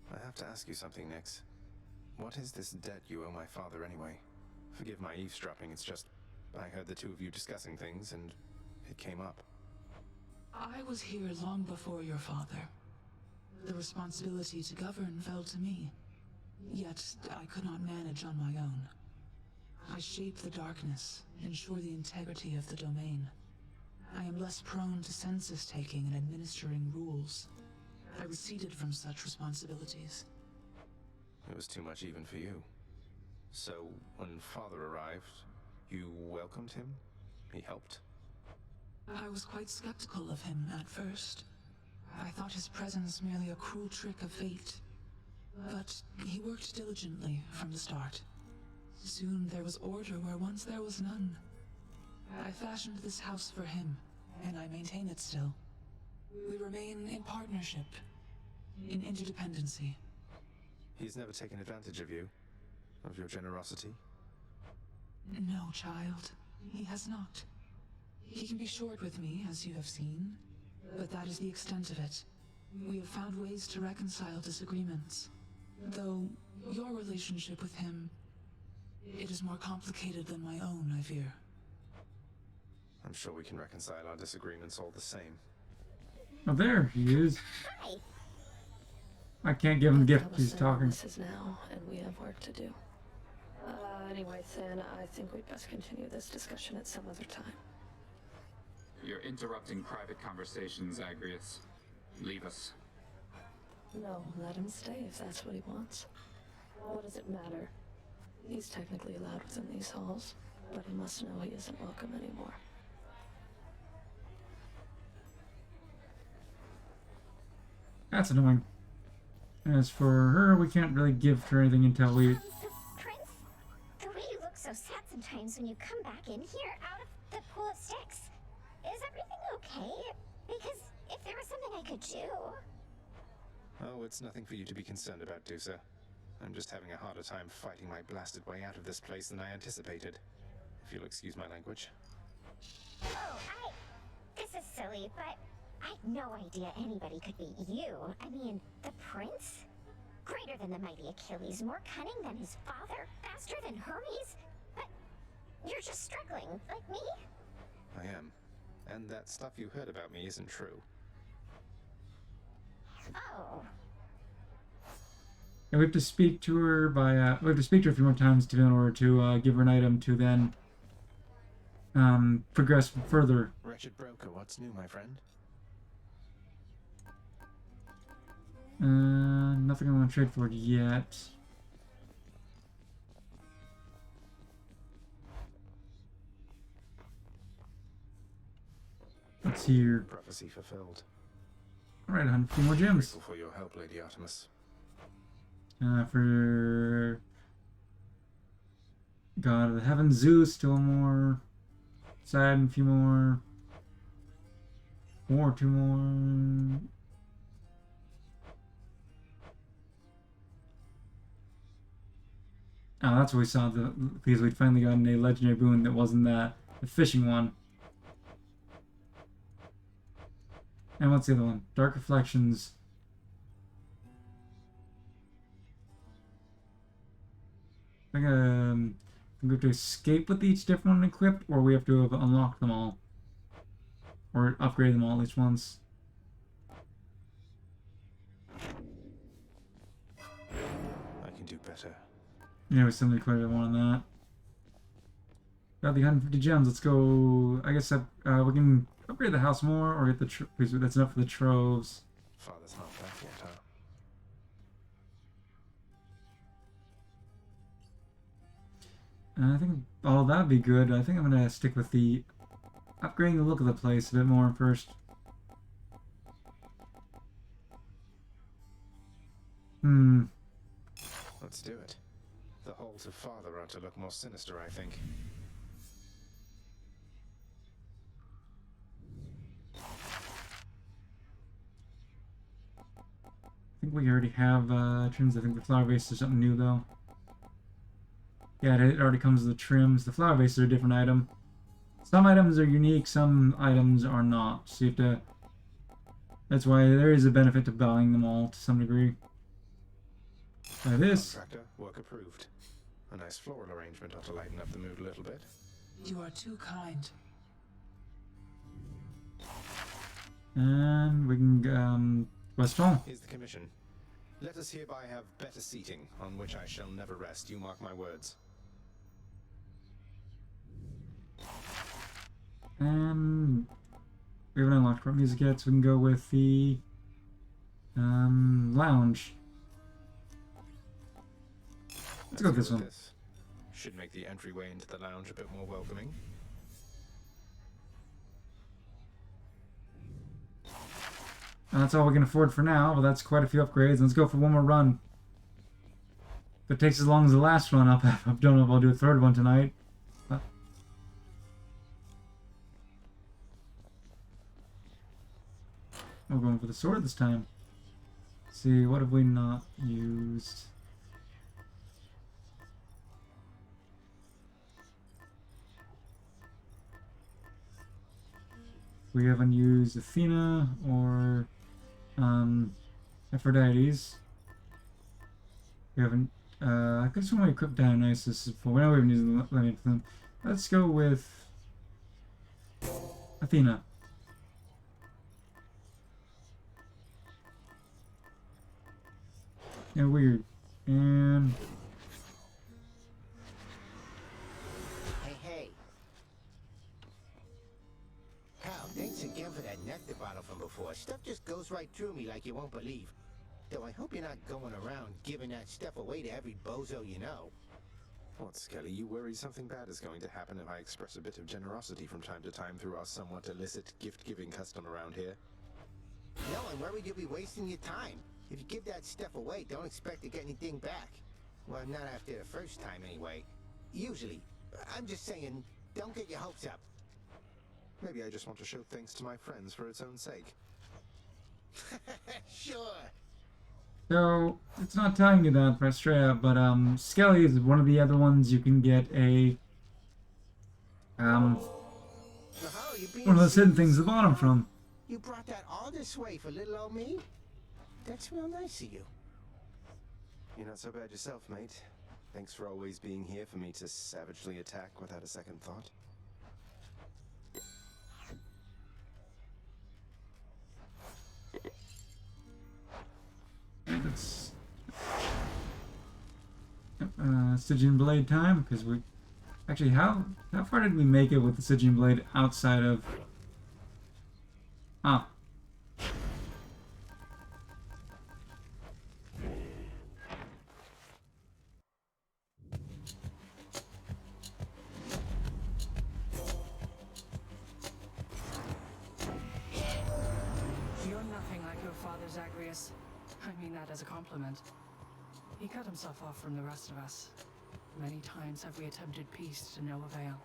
I have to ask you something, Nyx. What is this debt you owe my father anyway? Forgive my eavesdropping, it's just... I heard the two of you discussing things, and it came up. I was here long before your father. The responsibility to govern fell to me. Yet, I could not manage on my own. I shaped the darkness, ensure the integrity of the domain. I am less prone to census taking and administering rules. I receded from such responsibilities. It was too much even for you. So, when Father arrived, you welcomed him? He helped? I was quite skeptical of him at first. I thought his presence merely a cruel trick of fate. But he worked diligently from the start. Soon there was order where once there was none. I fashioned this house for him, and I maintain it still. We remain in partnership, in interdependency. He's never taken advantage of you? Of your generosity? No, child. He has not. He can be short with me, as you have seen, but that is the extent of it. We have found ways to reconcile disagreements. Though, your relationship with him, it is more complicated than my own, I fear. I'm sure we can reconcile our disagreements all the same. Oh, there he is. Hi. I can't give him a gift. He's talking. This is now, and we have work to do. Anyway, Sin, I think we'd best continue this discussion at some other time. You're interrupting private conversations, Agrius. Leave us. No, let him stay if that's what he wants. What does it matter? He's technically allowed within these halls, but he must know he isn't welcome anymore. That's annoying. As for her, we can't really give her anything until we... Prince, the way you look so sad sometimes when you come back in here out of the pool of sticks. Is everything okay? Because if there was something I could do... Oh, it's nothing for you to be concerned about, Dusa. I'm just having a harder time fighting my blasted way out of this place than I anticipated. If you'll excuse my language. Oh, this is silly, but I had no idea anybody could be you. I mean, the prince? Greater than the mighty Achilles, more cunning than his father, faster than Hermes. But you're just struggling, like me. I am. And that stuff you heard about me isn't true. Oh. And we have to speak to her by, we have to speak to her a few more times in order to give her an item to then progress further. Wretched broker, what's new, my friend? Nothing I want to trade for it yet. Let's see here. Prophecy fulfilled. Alright, 100 few more gems. Grateful for your help, Lady Artemis. For God of the Heavens, Zeus, still more. Poseidon, a few more. Two more. Oh, that's what we saw, because we'd finally gotten a legendary boon that wasn't the fishing one. And what's the other one? Dark Reflections. I think we have to escape with each different one equipped, or we have to have unlocked them all. Or upgrade them all at least once. I can do better. Yeah, we still need quite a bit more on that. Got the 150 gems. Let's go. I guess we can upgrade the house more, or get the because that's enough for the troves. Father's not back yet, huh? I think all that'd be good. I think I'm gonna stick with the upgrading the look of the place a bit more first. Let's do it. The halls of Father are to look more sinister, I think. I think we already have trims. I think the flower vase is something new though. Yeah, it already comes with the trims. The flower vases are a different item. Some items are unique, some items are not. So you have to... That's why there is a benefit to buying them all to some degree. Try this. Contractor, work approved. A nice floral arrangement ought to lighten up the mood a little bit. You are too kind. And we can, West Hall. Here's the commission. Let us hereby have better seating, on which I shall never rest, you mark my words. We haven't unlocked court music yet, so we can go with the lounge. Let's go with this one. Should make the entryway into the lounge a bit more welcoming. And that's all we can afford for now, but that's quite a few upgrades. Let's go for one more run. If it takes as long as the last one, I don't know if I'll do a third one tonight. But we're going for the sword this time. Let's see, what have we not used? We haven't used Athena or Aphrodite's. We haven't. I could just want to equip Dionysus before. We know we haven't used any of them. Let's go with Athena. Yeah, weird. And Hey. Pal, thanks again for that nectar bottle from before. Stuff just goes right through me like you won't believe. Though I hope you're not going around giving that stuff away to every bozo you know. What, Skelly, you worry something bad is going to happen if I express a bit of generosity from time to time through our somewhat illicit gift-giving custom around here? No, I'm worried you'll be wasting your time. If you give that stuff away, don't expect to get anything back. Well, not after the first time anyway. Usually. I'm just saying, don't get your hopes up. Maybe I just want to show thanks to my friends for its own sake. Sure. so it's not telling you that for Estrella, but Skelly is one of the other ones you can get a one of those hidden things at the bottom from. You brought that all this way for little old me? That's real nice of you. You're not so bad yourself, mate. Thanks for always being here for me to savagely attack without a second thought. It's Stygian Blade time, because we actually how far did we make it with the Stygian Blade outside of You're nothing like your father, Zagreus. I mean that as a compliment. He cut himself off from the rest of us. Many times have we attempted peace to no avail.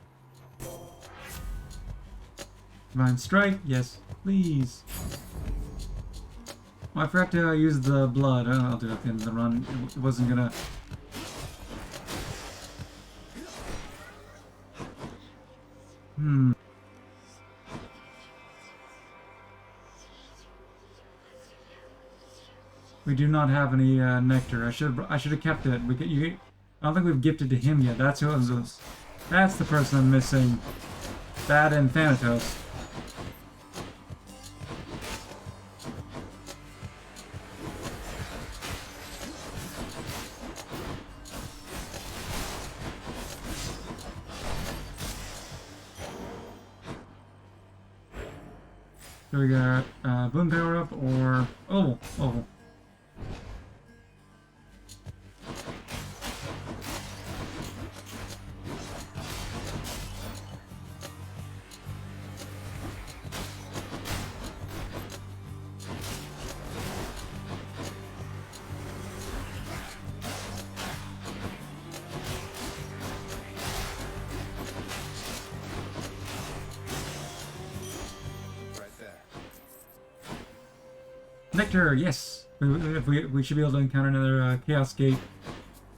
Divine Strike, yes, please. Oh, I forgot to use the blood. I'll do it at the end of the run. It wasn't gonna. We do not have any nectar. I should have kept it. I don't think we've gifted to him yet. That's that's the person I'm missing. That and Thanatos. So we got boom power up or oval. Nectar, yes. We should be able to encounter another Chaos Gate.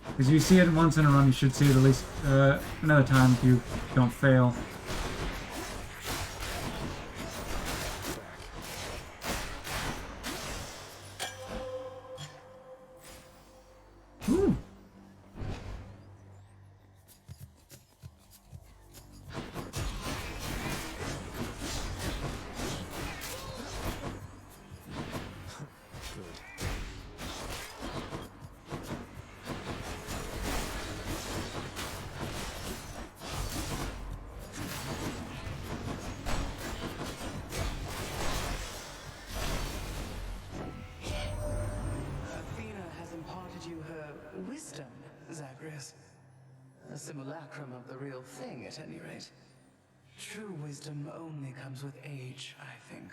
Because you see it once in a run, you should see it at least another time if you don't fail. Ooh. Zagreus. A simulacrum of the real thing, at any rate. True wisdom only comes with age, I think.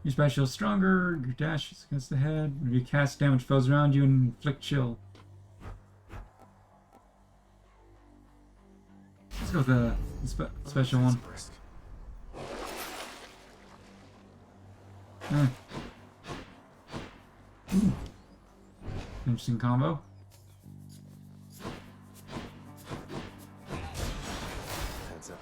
Your special is stronger, your dash is against the head, you cast damage foes around you and inflict chill. Let's go with the special one. Ooh. Interesting combo. Heads up.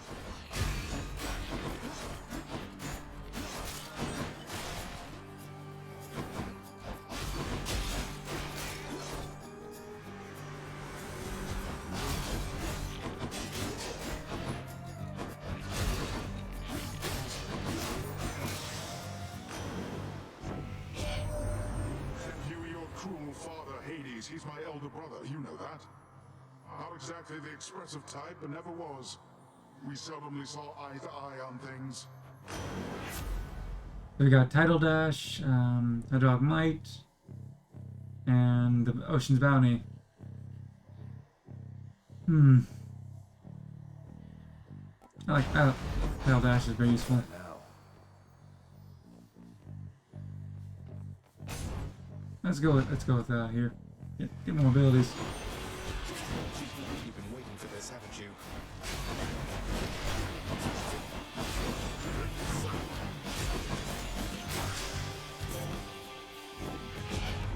He's my elder brother, you know that. Not exactly the expressive type, but never was. We seldomly saw eye to eye on things. We got Tidal Dash, Dog Might, and the Ocean's Bounty. I like that. Tidal Dash is very useful. Let's go with here. Get more abilities. You've been waiting for this, haven't you?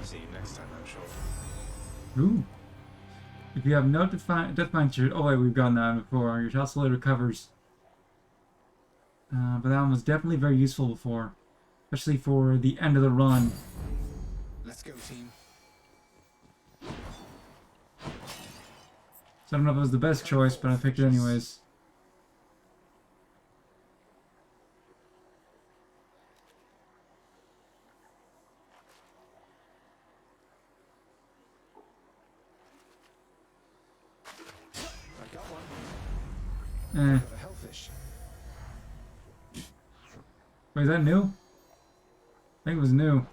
See you next time, I'm sure. Ooh. If you have no death puncher, oh wait, we've gotten that before. Your health slowly recovers. But that one was definitely very useful before, especially for the end of the run. Let's go, team. So I don't know if it was the best choice, but I picked it anyways. I got one. Eh. Got a hellfish. Wait, is that new? I think it was new.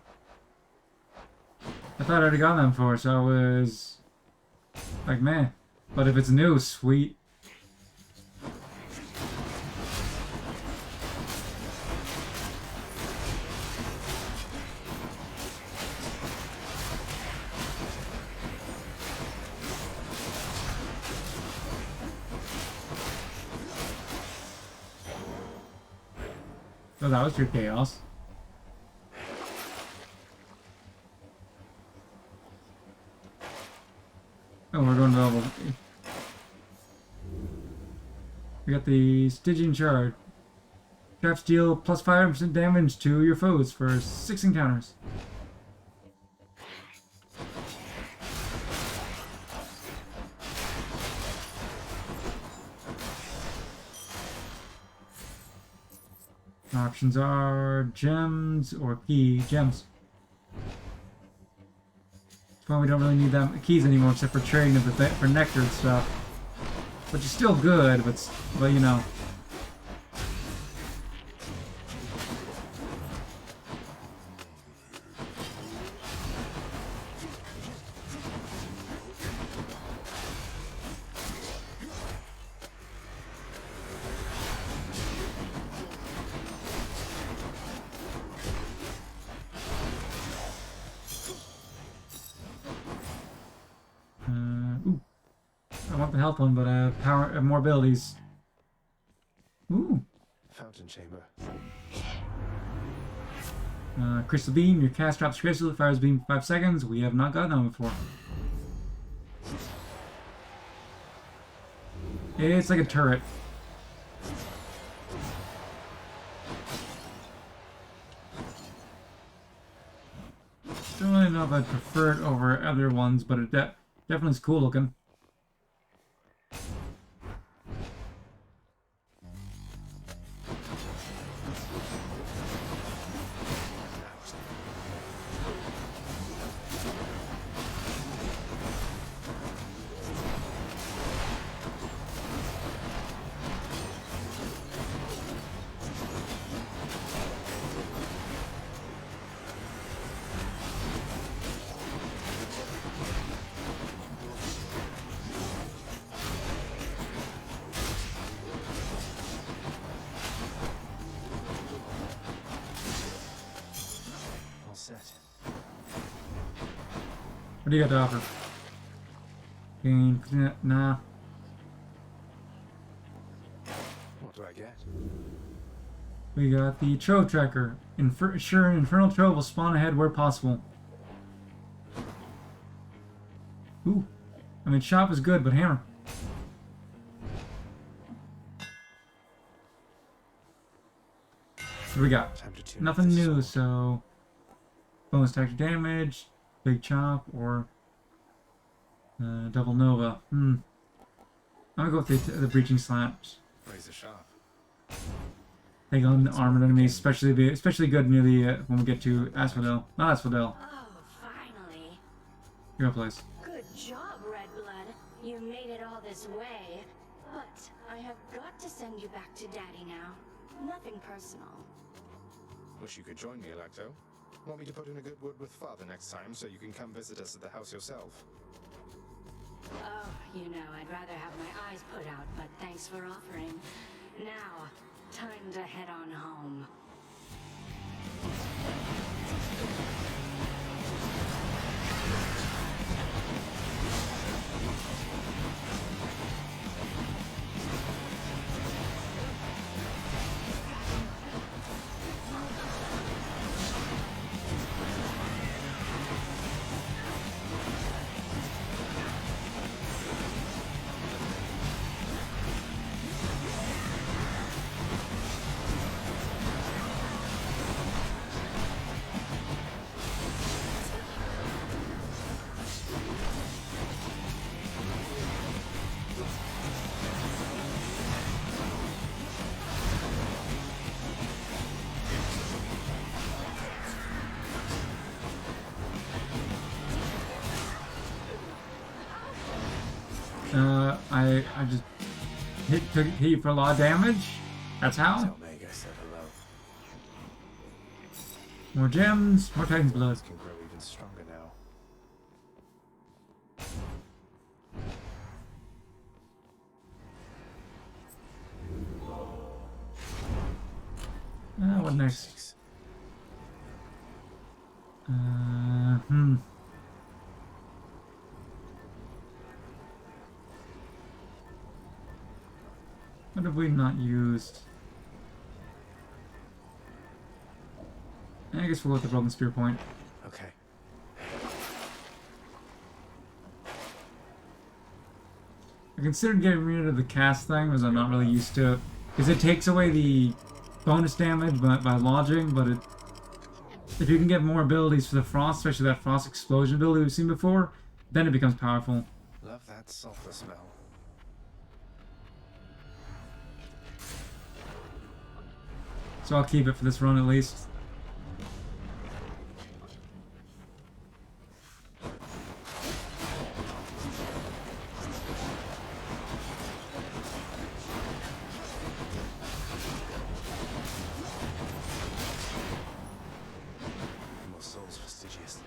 I thought I already got them before, so I was like, man. But if it's new, sweet. So that was your chaos. Oh, we're going to level. We got the Stygian Shard. Traps deal plus 5% damage to your foes for 6 encounters. Options are gems or key gems. Well, we don't really need that keys anymore except for trading for nectar and stuff, which is still good, but you know. Ooh. I want the health one, but I have more abilities. Ooh. Fountain chamber. Crystal Beam. Your cast drops crystal. Fires beam for 5 seconds. We have not gotten that before. It's like a turret. Don't really know if I'd prefer it over other ones, but it definitely is cool looking. What do you got to offer? Gain... Nah. What do I get? We got the Trove Tracker. Sure, an Infernal Trove will spawn ahead where possible. Ooh. I mean, shop is good, but hammer. What do we got? Nothing new, so... Bonus tactic damage, big chop, or... double nova. I'm gonna go with the breaching slaps. Razor sharp. Take on armored enemies, especially good near the when we get to Asphodel. Not Asphodel. Oh, finally. Your place. Good job, Redblood. You made it all this way. But I have got to send you back to Daddy now. Nothing personal. Wish you could join me, Alacto. Want me to put in a good word with Father next time so you can come visit us at the house yourself? Oh, you know, I'd rather have my eyes put out, but thanks for offering. Now, time to head on home. I just hit you for a lot of damage. That's how. Tell Meg I said hello. More gems, more Titan's blood. Can grow even stronger now. What next? What have we not used? I guess we'll go with the Broken Spear Point. Okay. I considered getting rid of the cast thing, because I'm not really used to it. Because it takes away the bonus damage by lodging, but if you can get more abilities for the Frost, especially that Frost Explosion ability we've seen before, then it becomes powerful. Love that sulfur smell. So I'll keep it for this run at least. More souls fastidious.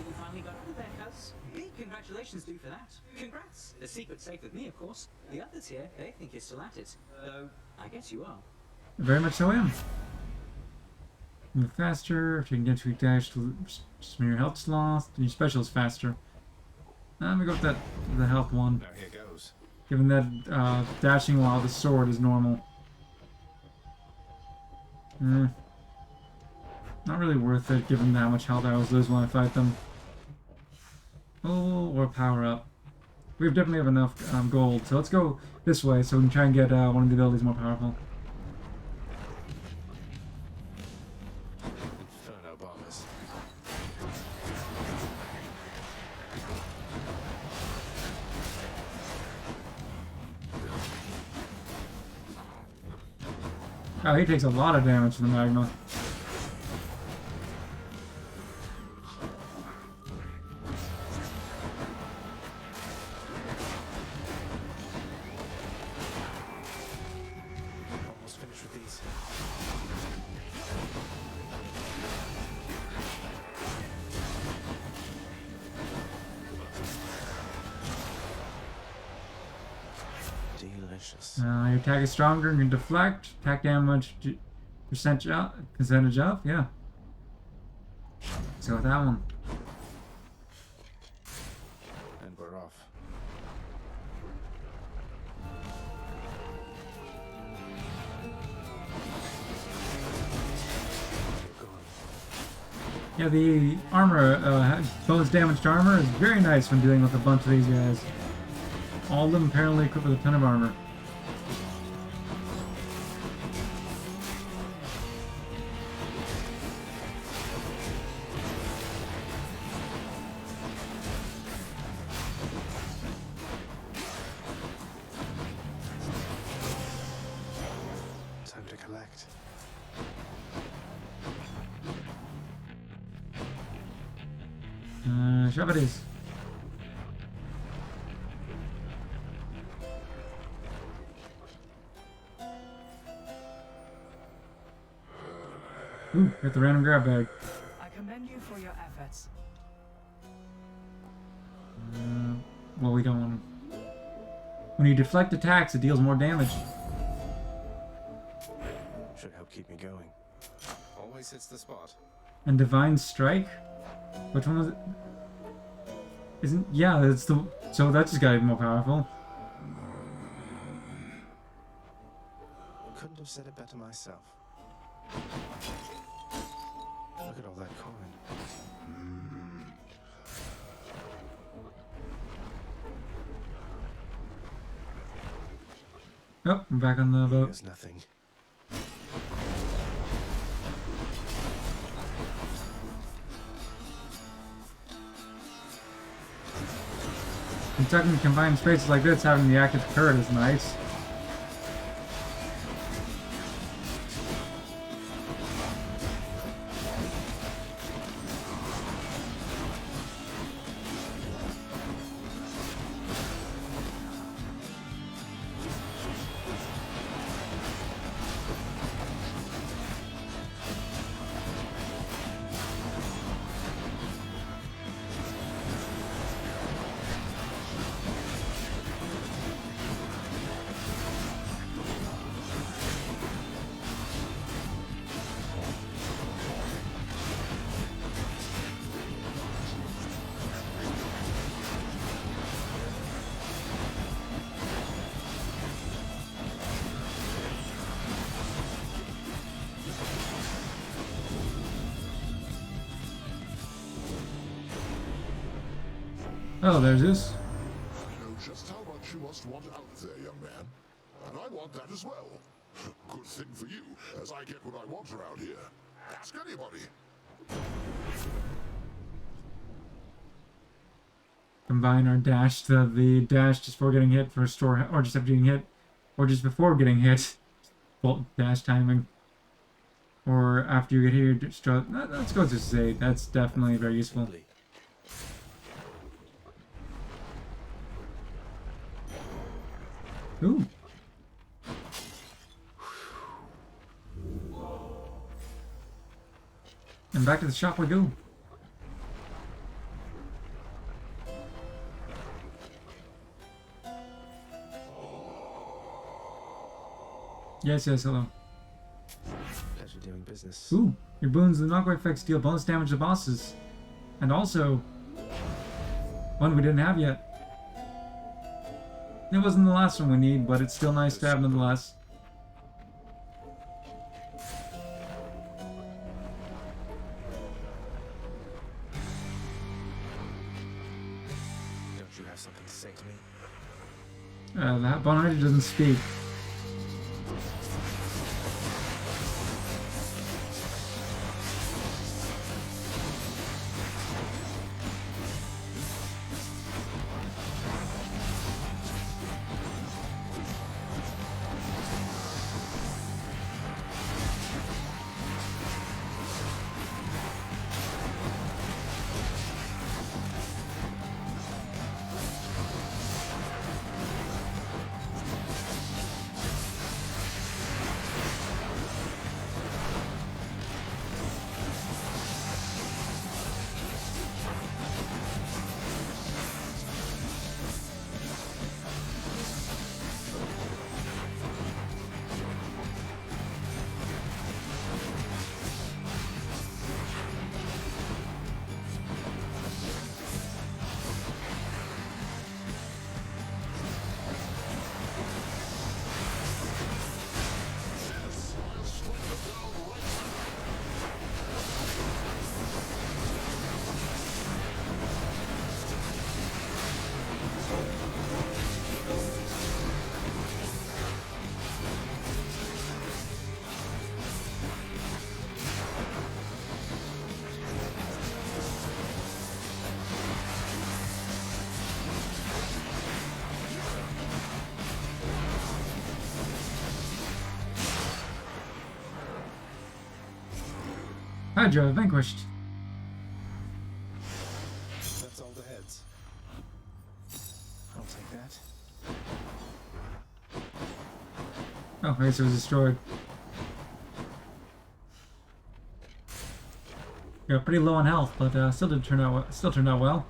You finally got out of there, cuz. Big congratulations to you for that. Congrats. The secret's safe with me, of course. The others here, they think you're still at it. Though, I guess you are. Very much so am. Move faster, if you can get to dash to smear health lost, and your special is faster. I'm gonna go with the health one. Now here goes. Given that dashing while the sword is normal. Not really worth it given how much health I always lose when I fight them. Oh, or power up. We definitely have enough gold, so let's go this way so we can try and get one of the abilities more powerful. Inferno bombers. Oh, he takes a lot of damage from the magma. cautious. Your attack is stronger and can deflect. Attack damage percentage of, yeah. Let's go with that one. And we're off. Yeah, the armor, bonus damage to armor is very nice when dealing with a bunch of these guys. All of them apparently equipped with a ton of armor. Time to collect. Shove it is. Ooh, got the random grab bag. I commend you for your efforts. Well, we don't want to. When you deflect attacks, it deals more damage. Should help keep me going. Always hits the spot. And Divine Strike? Which one was it? Isn't... Yeah, that's the... So that just got even more powerful. Couldn't have said it better myself. Look at all that coin. Oh, I'm back on the boat. There's nothing. Kentucky confined spaces like this, having the active turret is nice. Oh, there's this. I know just how much you must want out there, young man. And I want that as well. Good thing for you, as I get what I want around here. Ask anybody. Combine our dash to the dash just before getting hit for restore, or just after getting hit, or just before getting hit. Bolt dash timing. Or after you get hit, just let's go to 8. That's definitely very useful. Ooh. And back to the shop we go. Yes, hello. Pleasure doing business. Ooh, your boons and knockback effects deal bonus damage to bosses. And also, one we didn't have yet. It wasn't the last one we need, but it's still nice to have nonetheless. Don't you have something to say to me? That Bonardi doesn't speak. Hydra vanquished. That's all the heads. I'll take that. Oh, Racer was destroyed. Got pretty low on health, but still turned out well.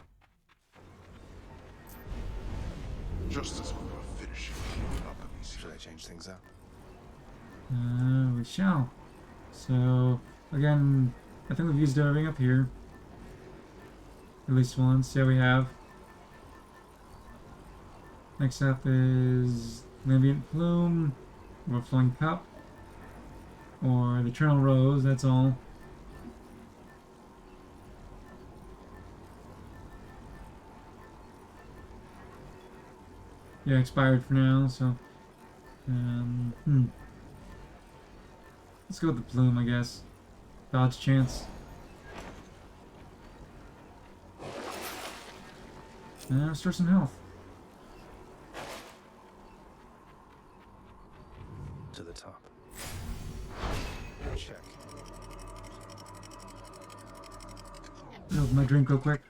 Just as we were finishing cleaning up the Should I change things up? We shall. So again, I think we've used everything up here. At least once. Yeah, we have. Next up is Ambient Plume, Overflowing Cup, or the Eternal Rose. That's all. Yeah, expired for now, so let's go with the plume, I guess. Dodge chance. And restore some health. To the top. Check. Open my drink real quick.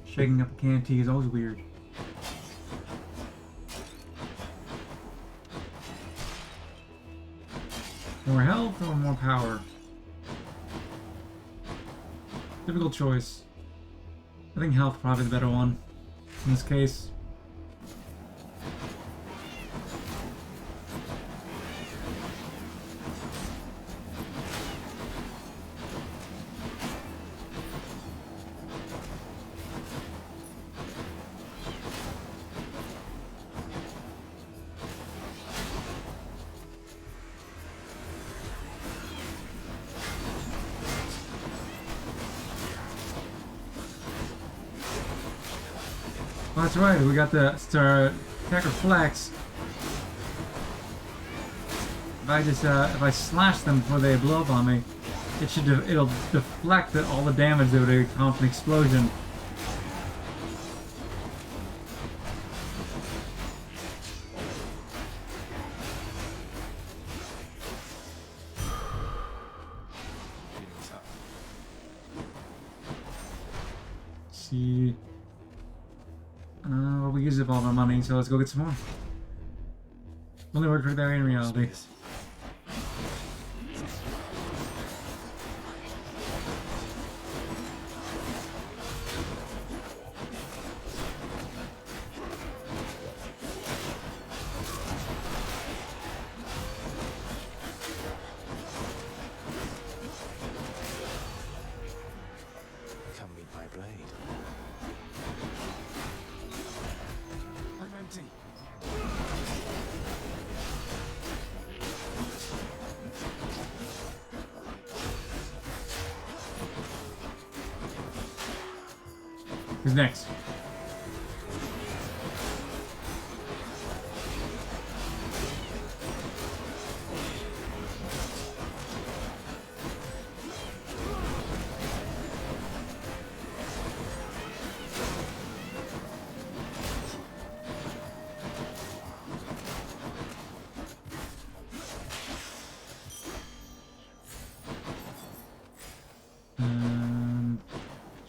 Shaking up a can of tea is always weird. More health or more power? Difficult choice. I think health probably the better one in this case. Oh, that's right, we got the star attacker flex. If I slash them before they blow up on me, it'll deflect all the damage that would come from an explosion. See. Well, we used up all of our money, so let's go get some more. Only work for that in reality. Come meet my blade. I'm empty. Who's next?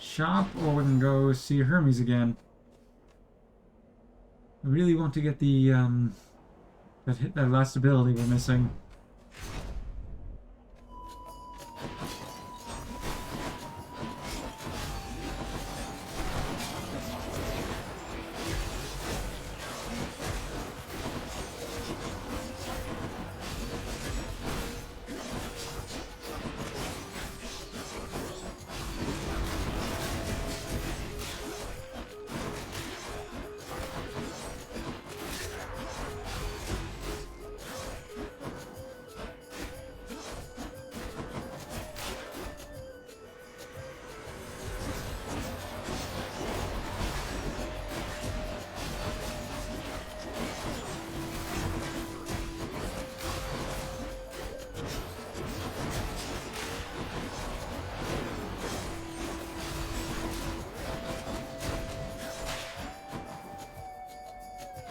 Shop, or we can go see Hermes again. I really want to get the that last ability we're missing.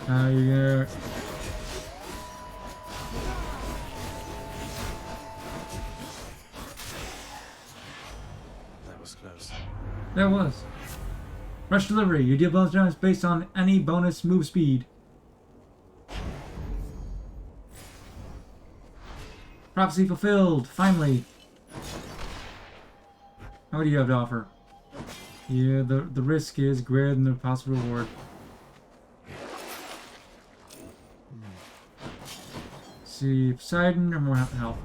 Yeah. That was close. There was. Rush delivery. You deal bonus damage based on any bonus move speed. Prophecy fulfilled. Finally. What do you have to offer? Yeah, the risk is greater than the possible reward. See, Poseidon or more health.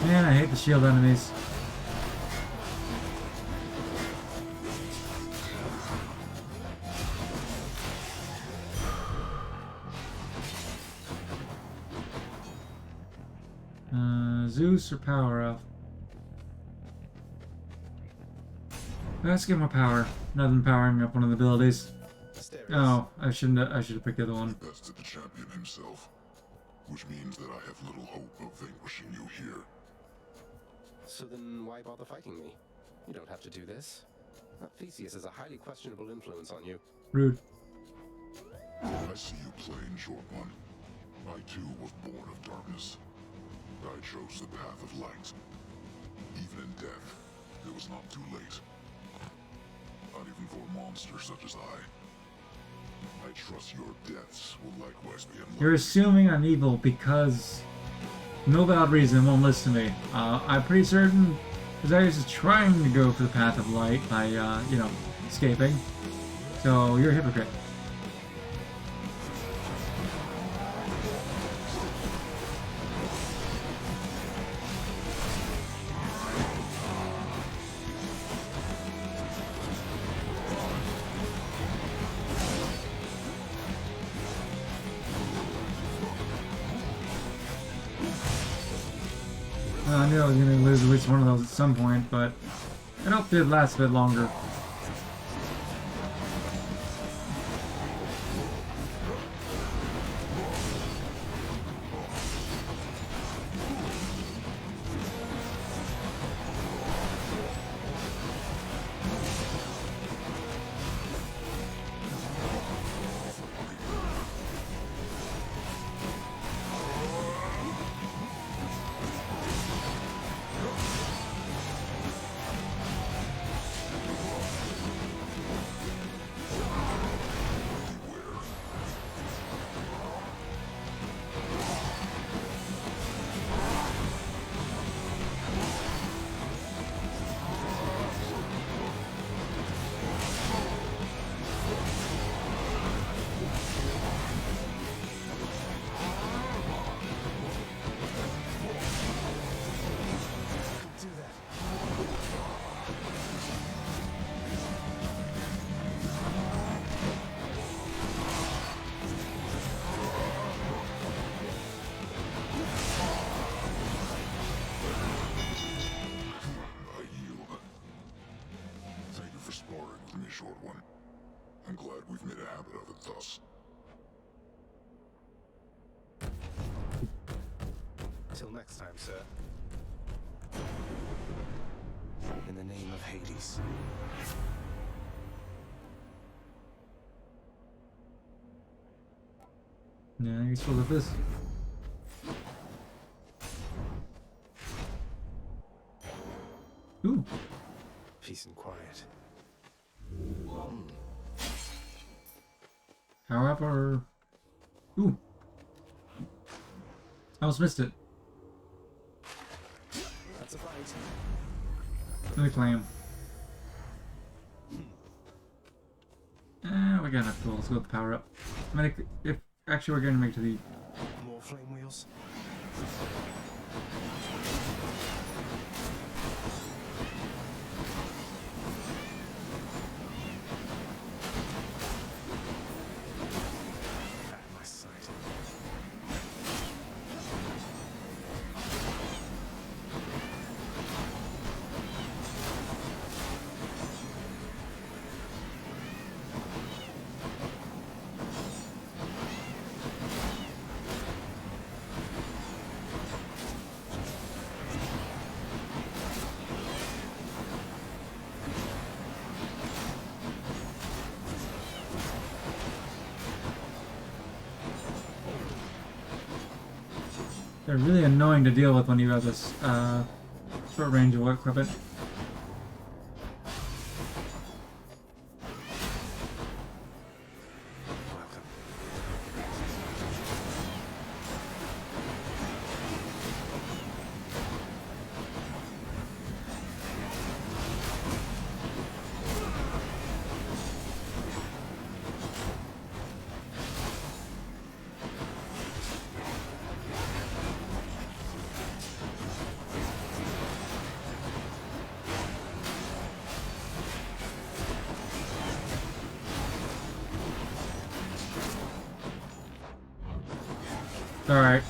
Man, I hate the shield enemies. Zeus or power up? Let's get more power. Rather than powering up one of the abilities. Oh, I should have picked the other one. Bested the champion himself, which means that I have little hope of vanquishing you here. So then why bother fighting me? You don't have to do this. That Theseus has a highly questionable influence on you. Rude. I see you playing, short one. I too was born of darkness. I chose the path of light. Even in death, it was not too late. Not even for a monster such as I. I trust your deaths will likewise be unlikely. You're assuming I'm evil because no valid reason won't listen to me. I'm pretty certain Zaius is trying to go for the path of light by, you know, escaping. So you're a hypocrite. I knew I was going to lose at least one of those at some point, but I hope it lasts a bit longer. Short one. I'm glad we've made a habit of it thus. Till next time, sir. In the name of Hades. Yeah, I guess we'll look at this. Ooh. Peace and quiet. Power up or... Ooh. I almost missed it. That's a fight. Let me play him. We got enough tools. Let's go with the power up. I mean, if actually we're gonna make it to the... More flame wheels. Out of my sight. They're really annoying to deal with when you have this short range of equipment. Alright.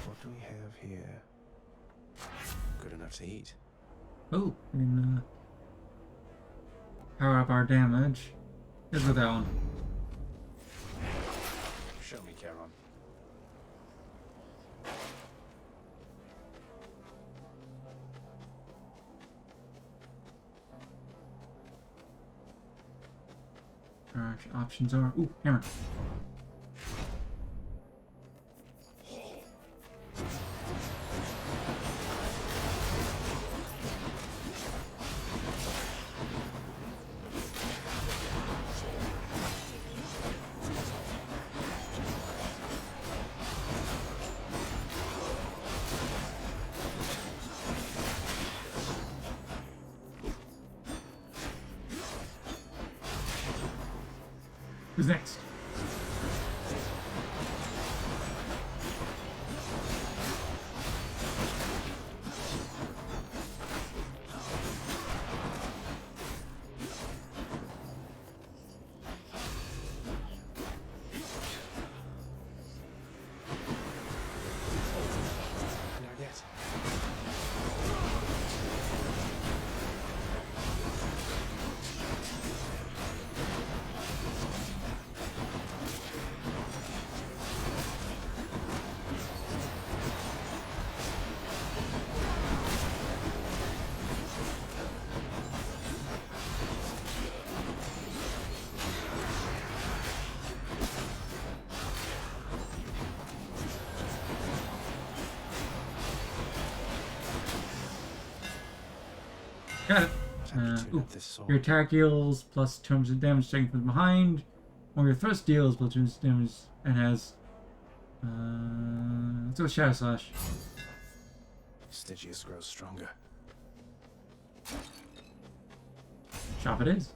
What do we have here? Good enough to eat. Oh, we can power up our damage. Here's with that one. Show me, Charon. Our options are... Ooh, hammer. Who's next? Not yet. Got it. Ooh. Your attack deals plus 200 damage taken from behind, or your thrust deals plus 200 damage and has. Let's go with Shadow Slash. Stygius grows stronger. Chop it is.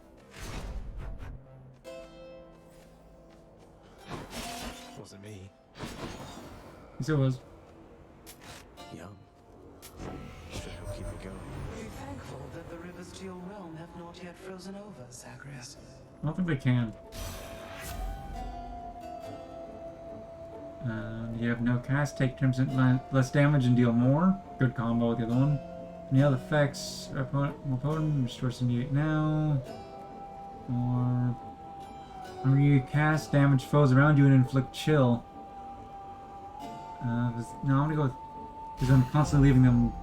Wasn't me. Yes, it was. Young. Should help keep it going. Be thankful that the rivers to your realm have not yet frozen over, Zagreus. I don't think they can. You have no cast, take 10% less damage and deal more. Good combo with the other one. Any other effects? More potent, restore some D8 now. Or whenever you cast, damage foes around you and inflict chill. No, I'm gonna go with because I'm constantly leaving them.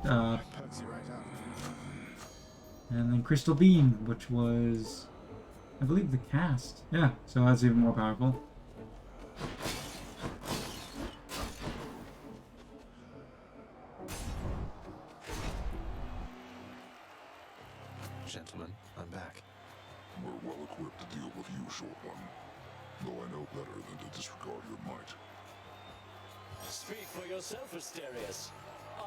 And then Crystal Beam, which was, I believe, the cast. Yeah, so that's even more powerful. than to disregard your might. Speak for yourself, Asterius.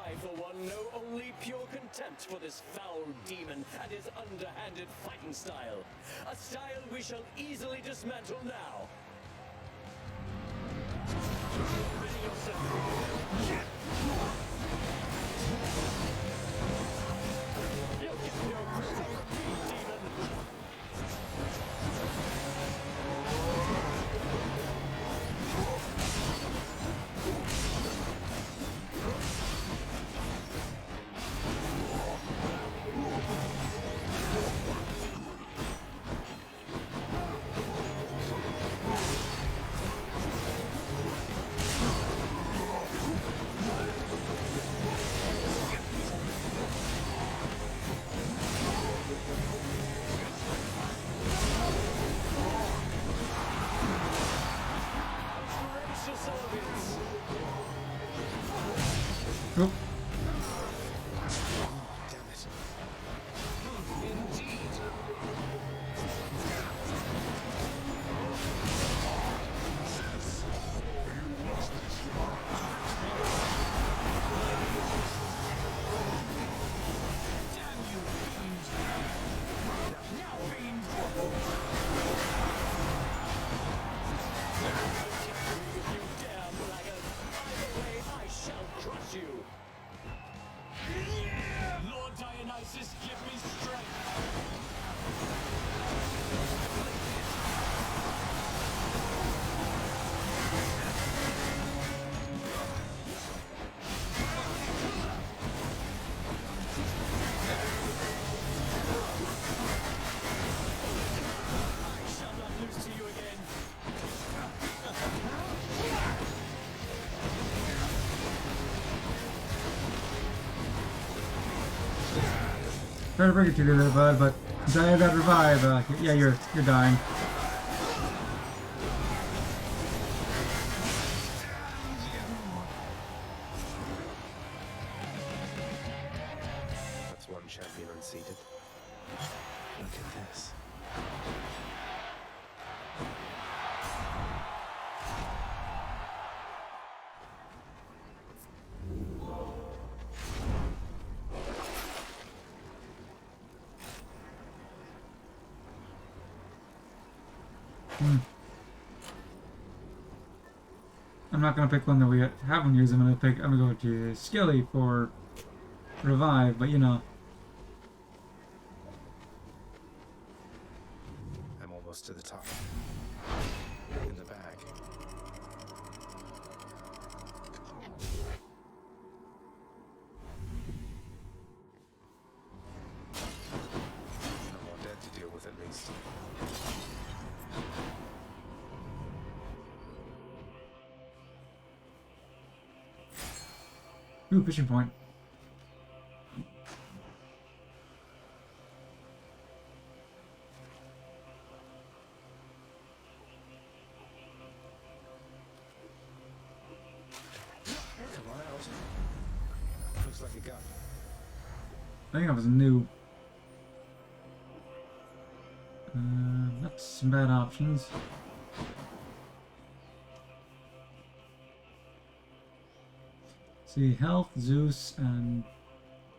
I, for one, know only pure contempt for this foul demon and his underhanded fighting style. A style we shall easily dismantle now. Ready yourself. You'll get no credit from me, demon. Oop. Lord Dionysus, give me strength! I shall not lose to you again. Try to bring it to you there, bud, but since I have that revive, yeah, you're dying. That's one champion unseated. Look at this. I'm not gonna pick one that we haven't used. I'm gonna go to Skilly for revive, but you know. I'm almost to the top. In the bag. No more dead to deal with, at least. Ooh, fishing point. Come on out. Looks like a gun. I think that was new. That's some bad options. See, health, Zeus, and...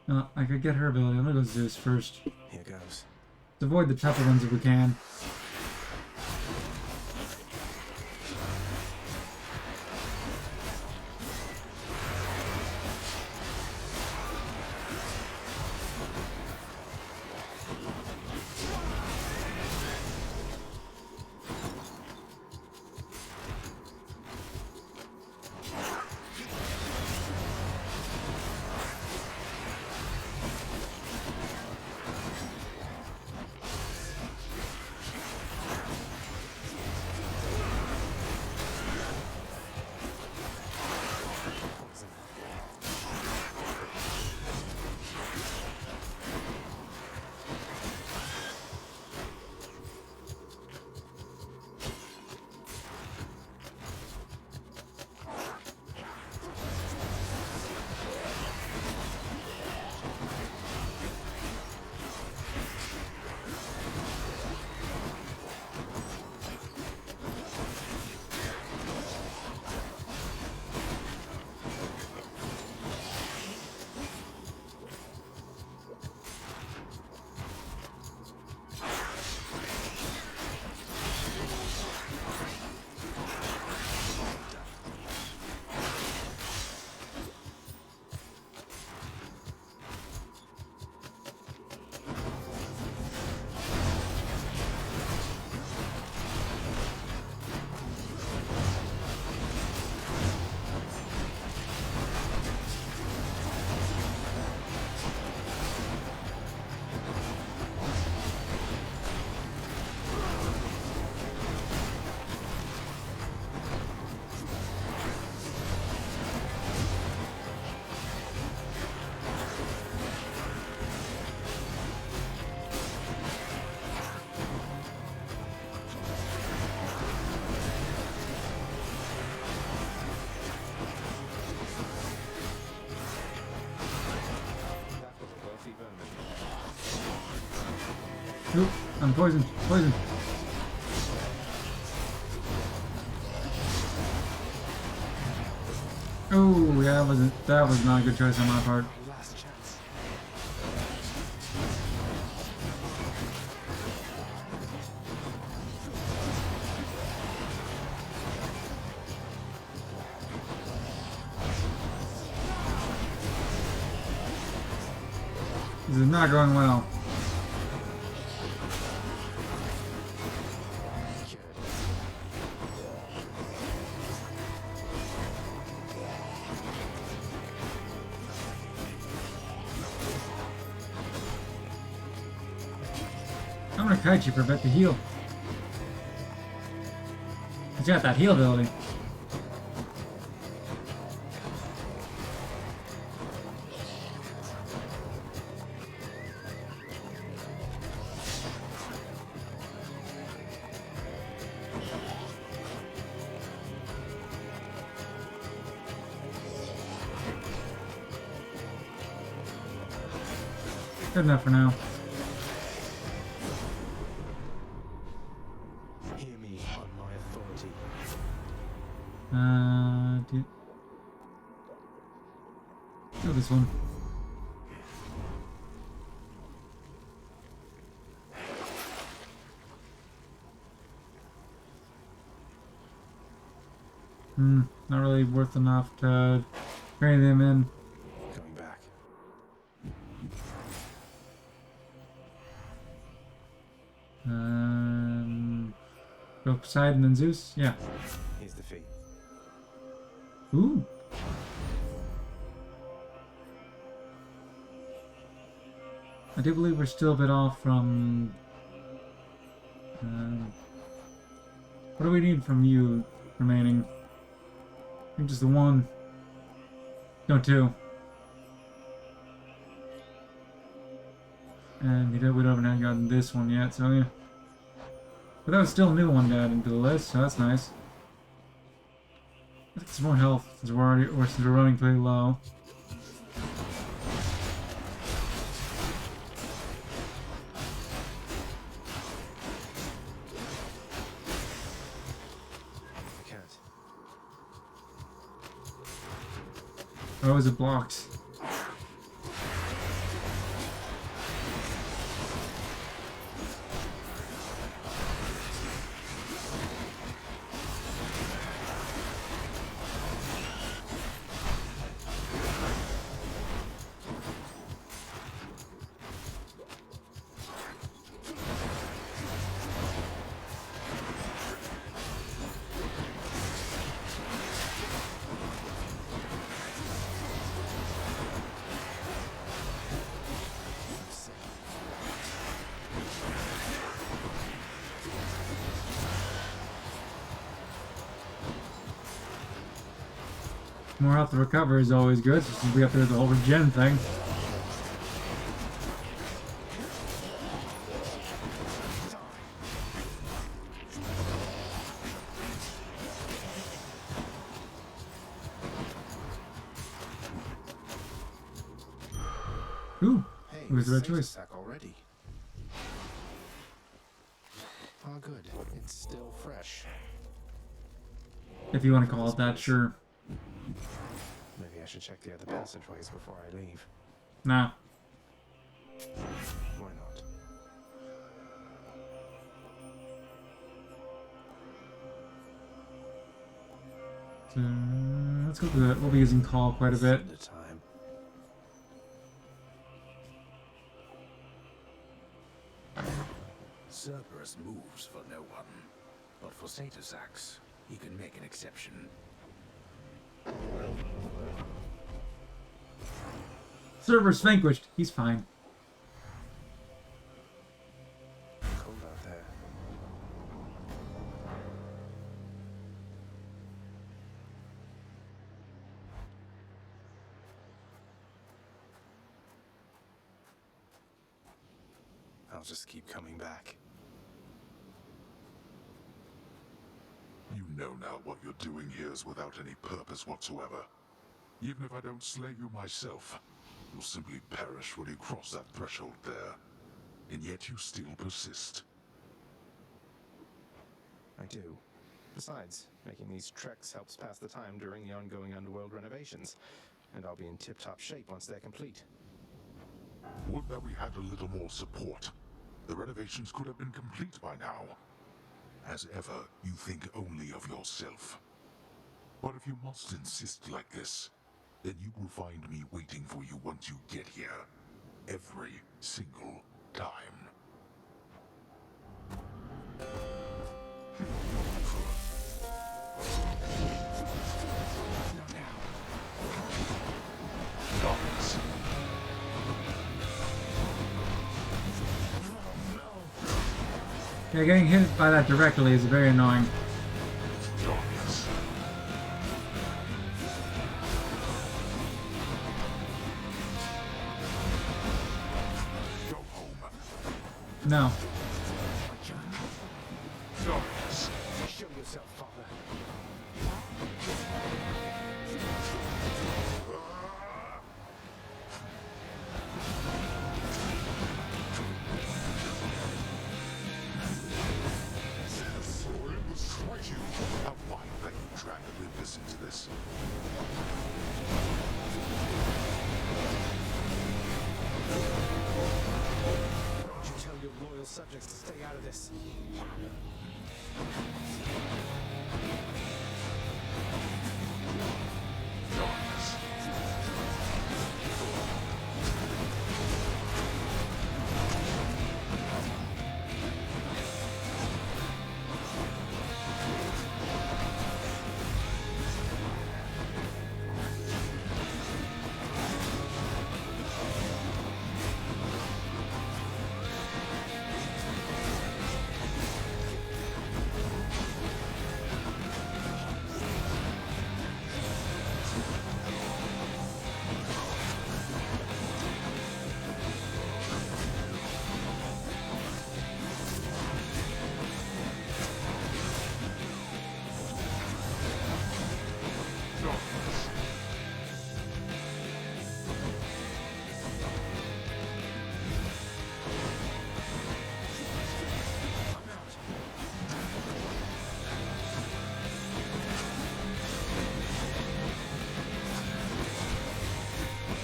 No, I could get her ability. I'm gonna go Zeus first. Here goes. Let's avoid the tougher ones if we can. Oop, I'm poisoned. Poisoned. Oh, yeah, that was not a good choice on my part. Last chance. This is not going well. I'm gonna kite you for a bit to heal. Cause you got that heal ability. Good enough for now. Hear me on my authority. Dude. Kill this one. Not really worth enough to carry them in. Going back. Go Poseidon and Zeus? Yeah. Here's the fee. Ooh. I do believe we're still a bit off from... what do we need from you remaining? I think just the one. No, two. And we haven't gotten this one yet, so yeah. But that was still a new one to add into the list, so that's nice. Let's get some more health since we're running pretty low. I can't. Oh, is it blocked? More health to recover is always good, since we have to do the whole regen thing. Ooh, it was the right choice. Sack already. Oh, good. It's still fresh. If you want to call it that, sure. Maybe I should check the other passageways before I leave. Nah. Why not? So, let's go through that. We'll be using call quite a bit. Time. Cerberus moves for no one, but for Satasax, he can make an exception. Cerberus vanquished. He's fine. Cold out there. I'll just keep coming back. You know now what you're doing here is without any purpose whatsoever. Even if I don't slay you myself, you'll simply perish when you cross that threshold there. and yet you still persist. I do. Besides, making these treks helps pass the time during the ongoing underworld renovations, and I'll be in tip-top shape once they're complete. Would that we had a little more support. The renovations could have been complete by now. As ever, you think only of yourself. But if you must insist like this, then you will find me waiting for you once you get here. Every single time. Darkness. Yeah, getting hit by that directly is very annoying. Darkness. Go home. No. Darkness. Show yourself, Father. Olympus tried you. How fine that you drag Olympus into this. Don't you tell your loyal subjects to stay out of this. Darkness. Darkness.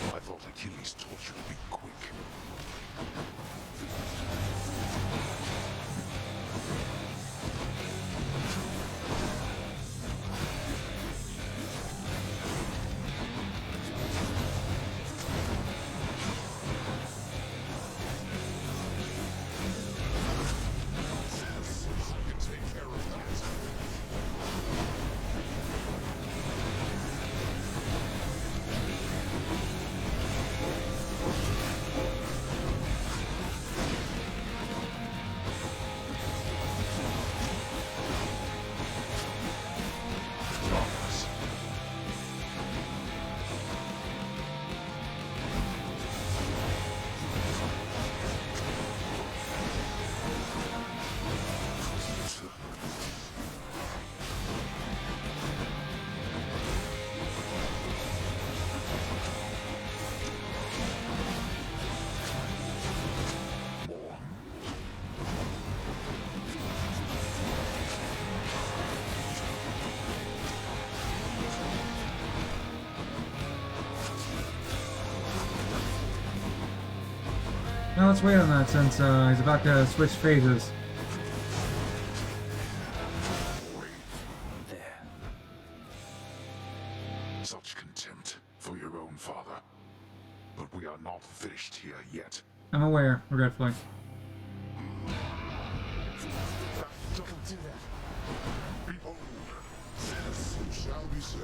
I thought Achilles taught you to be quick. I can take care of that. Darkness. More. Now let's wait on that since he's about to switch phases. There. Such contempt for your own father. But we are not finished here yet. I'm aware, regretfully. Don't do that. Behold, it shall be so.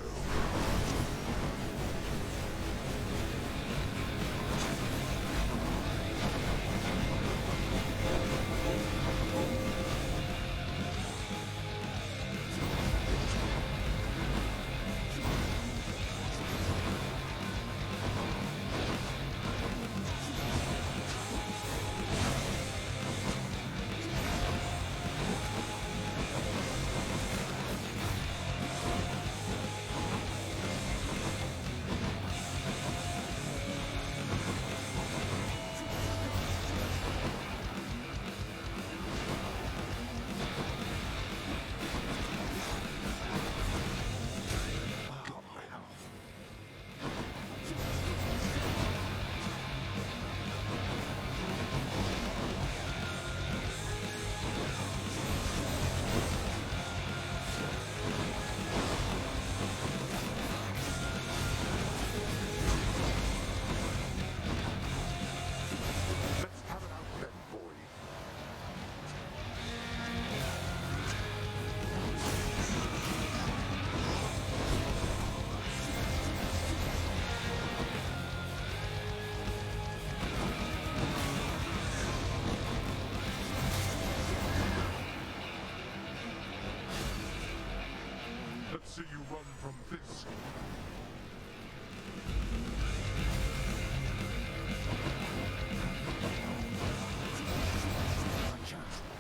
see you run from this.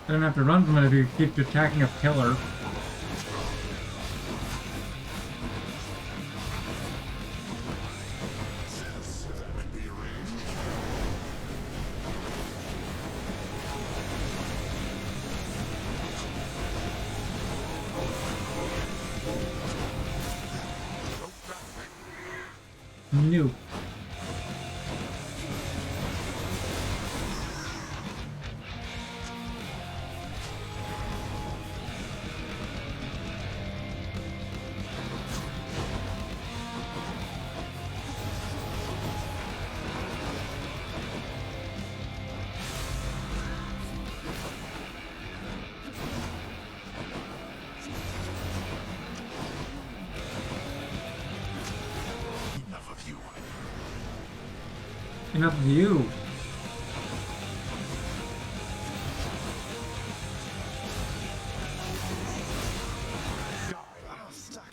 I don't have to run from it if you keep attacking a pillar. Nope. Enough of you. Enough of you. I'm stuck.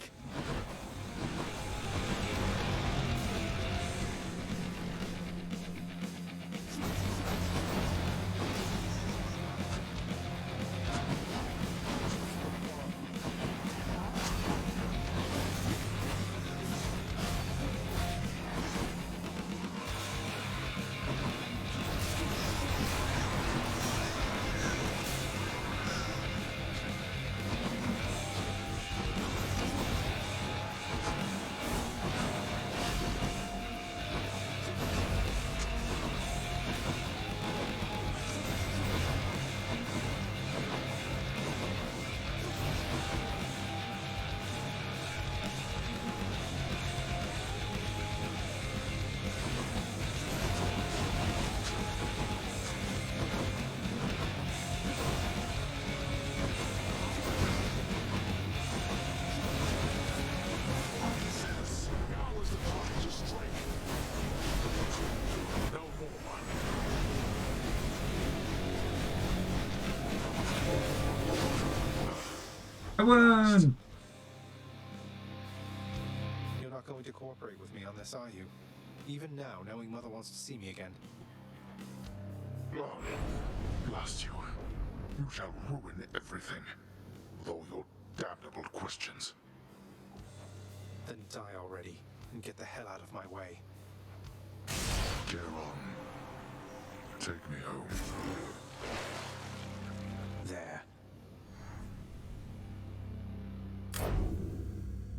I won! You're not going to cooperate with me on this, are you? Even now, knowing Mother wants to see me again. Blast you. You shall ruin everything. With all your damnable questions. Then die already, and get the hell out of my way. Geron, take me home. There.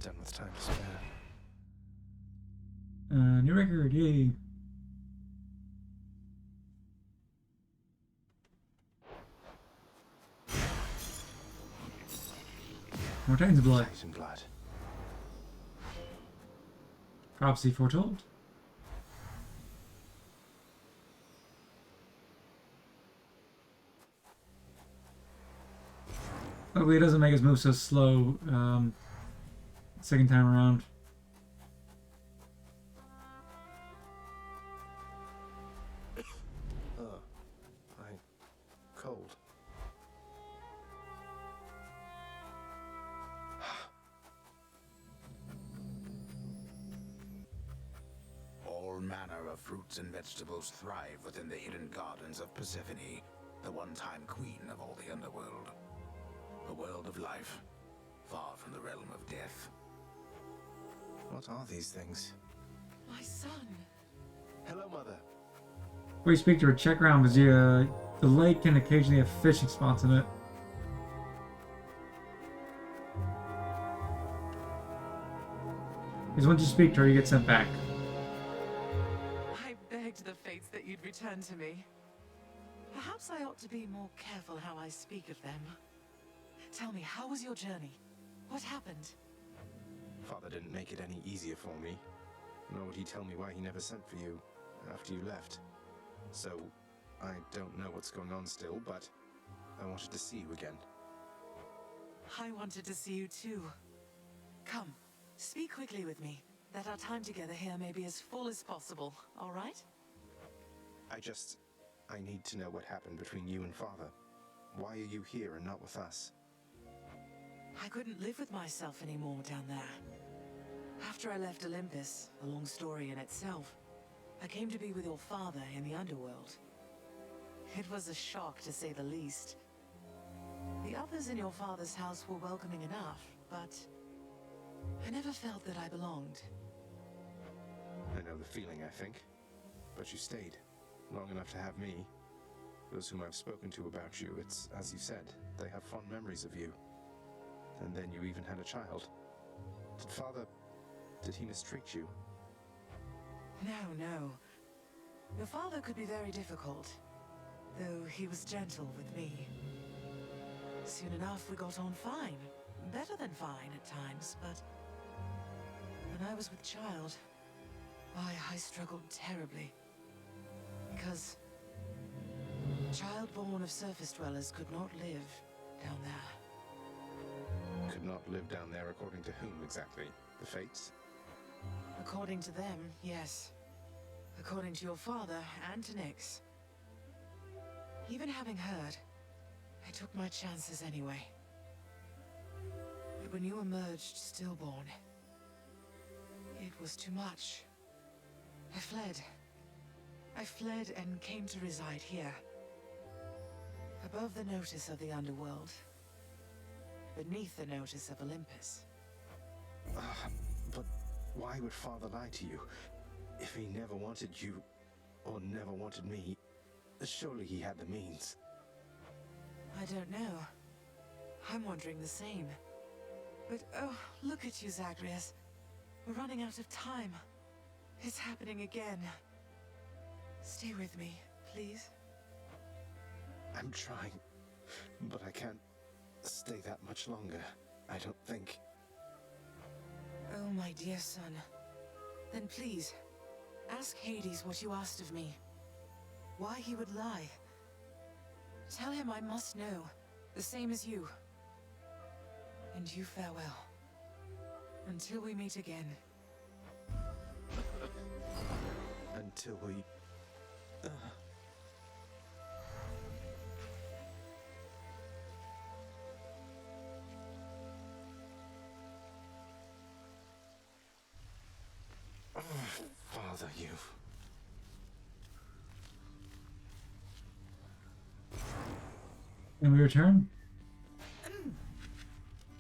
Done with time to spare. New record, yay. More Titan's blood. Titan blood. Prophecy foretold. Hopefully it doesn't make us move so slow second time around. I'm cold. All manner of fruits and vegetables thrive within the hidden gardens of Persephone, the one-time queen of all the underworld. A world of life, far from the realm of death. What are these things? My son. Hello, Mother. Before you speak to her, check around because the lake can occasionally have fishing spots in it. Because once you speak to her, you get sent back. I begged the fates that you'd return to me. Perhaps I ought to be more careful how I speak of them. Tell me, how was your journey? What happened? Father didn't make it any easier for me. Nor would he tell me why he never sent for you after you left. So, I don't know what's going on still, but I wanted to see you again. I wanted to see you too. Come, speak quickly with me, that our time together here may be as full as possible, all right? I need to know what happened between you and Father. Why are you here and not with us? I couldn't live with myself anymore down there. After I left Olympus, a long story in itself, I came to be with your father in the underworld. It was a shock, to say the least. The others in your father's house were welcoming enough, but I never felt that I belonged. I know the feeling, I think. But you stayed. Long enough to have me. Those whom I've spoken to about you, it's as you said, they have fond memories of you. And then you even had a child. Did he mistreat you? No. Your father could be very difficult, though he was gentle with me. Soon enough, we got on fine. Better than fine at times, but when I was with child, why, I struggled terribly. Because child born of surface dwellers could not live down there. Could not live down there according to whom exactly? The Fates? According to them, yes. According to your father and to Nyx. Even having heard, I took my chances anyway. But when you emerged stillborn, it was too much. I fled. I fled and came to reside here. Above the notice of the underworld. Beneath the notice of Olympus. But why would Father lie to you? If he never wanted you, or never wanted me, surely he had the means. I don't know. I'm wondering the same. But oh, look at you, Zagreus. We're running out of time. It's happening again. Stay with me, please. I'm trying, but I can't stay that much longer, I don't think. Oh, my dear son. Then please, ask Hades what you asked of me. Why he would lie. Tell him I must know, the same as you. And you farewell. Until we meet again. Until we... Father, you... And we return?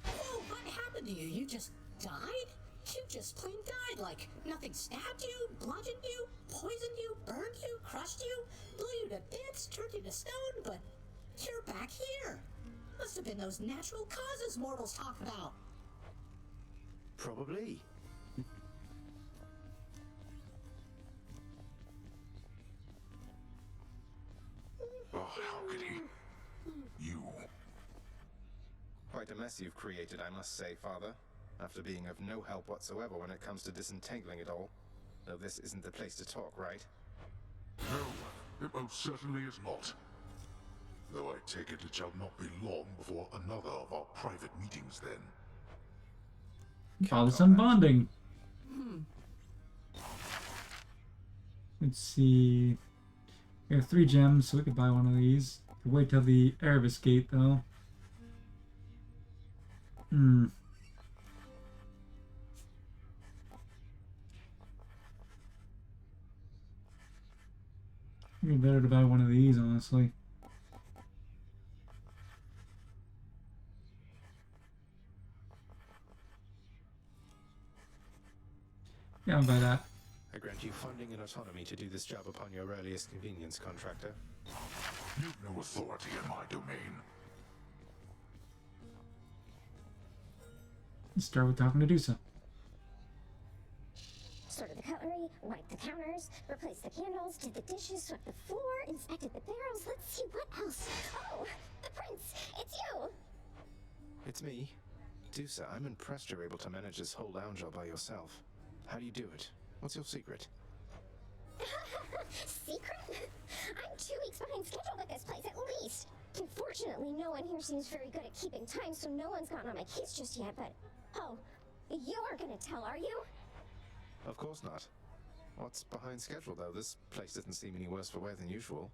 Oh, what happened to you? You just died? You just plain died, like nothing stabbed you, bludgeoned you, poisoned you, burned you, crushed you, blew you to bits, turned you to stone, but you're back here. Must have been those natural causes mortals talk about. Probably. Oh, how could he? You. Quite a mess you've created, I must say, Father. After being of no help whatsoever when it comes to disentangling it all. Though this isn't the place to talk, right? No, it most certainly is not. Though I take it shall not be long before another of our private meetings then. Father-son bonding. Let's see. We have 3 gems, so we could buy one of these. Could wait till the Erebus Gate, though. It'd be better to buy one of these, honestly. Yeah, I'll buy that. I grant you funding and autonomy to do this job upon your earliest convenience, contractor. You've no authority in my domain. Let's start with talking to Dusa. Sorted the cutlery, wiped the counters, replaced the candles, did the dishes, swept the floor, inspected the barrels. Let's see what else. Oh, the prince! It's you! It's me. Dusa, I'm impressed you're able to manage this whole lounge all by yourself. How do you do it? What's your secret? Secret? I'm 2 weeks behind schedule with this place, at least. Unfortunately, no one here seems very good at keeping time, so no one's gotten on my case just yet, but... Oh, you aren't gonna tell, are you? Of course not. What's behind schedule, though? This place doesn't seem any worse for wear than usual.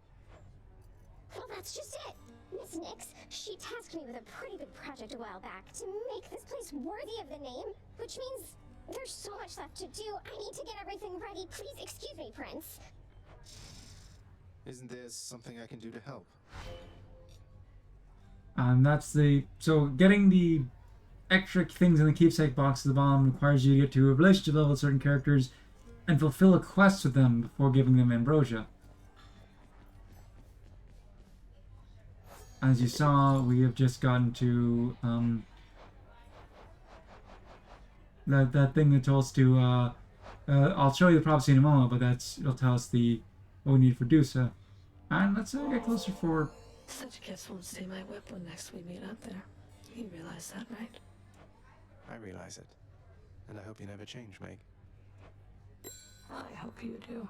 Well, that's just it. Miss Nix, she tasked me with a pretty big project a while back to make this place worthy of the name, which means there's so much left to do. I need to get everything ready. Please excuse me, Prince. Isn't there something I can do to help? That's the... So, getting the extra things in the keepsake box at the bottom requires you to get to a relationship level with certain characters and fulfill a quest with them before giving them ambrosia. As you saw, we have just gotten to that thing that told us to I'll show you the prophecy in a moment, but it'll tell us what we need for Dusa. And let's get closer for... Such gifts won't stay my whip when next we meet out there. You realize that, right? I realize it. And I hope you never change, Meg. I hope you do.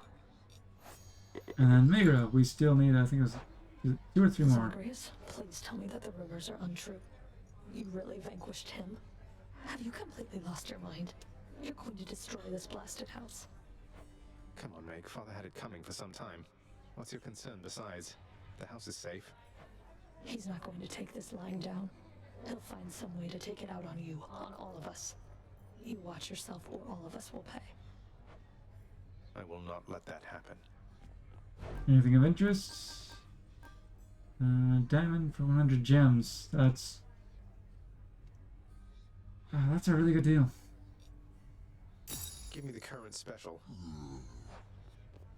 And then Megra, we still need, I think it was 2 or 3 more. Zagreus, please tell me that the rumors are untrue. You really vanquished him? Have you completely lost your mind? You're going to destroy this blasted house. Come on, Meg. Father had it coming for some time. What's your concern besides? The house is safe. He's not going to take this lying down. He'll find some way to take it out on you, on all of us. You watch yourself or all of us will pay. I will not let that happen. Anything of interest? Diamond for 100 gems. That's a really good deal. Give me the current special.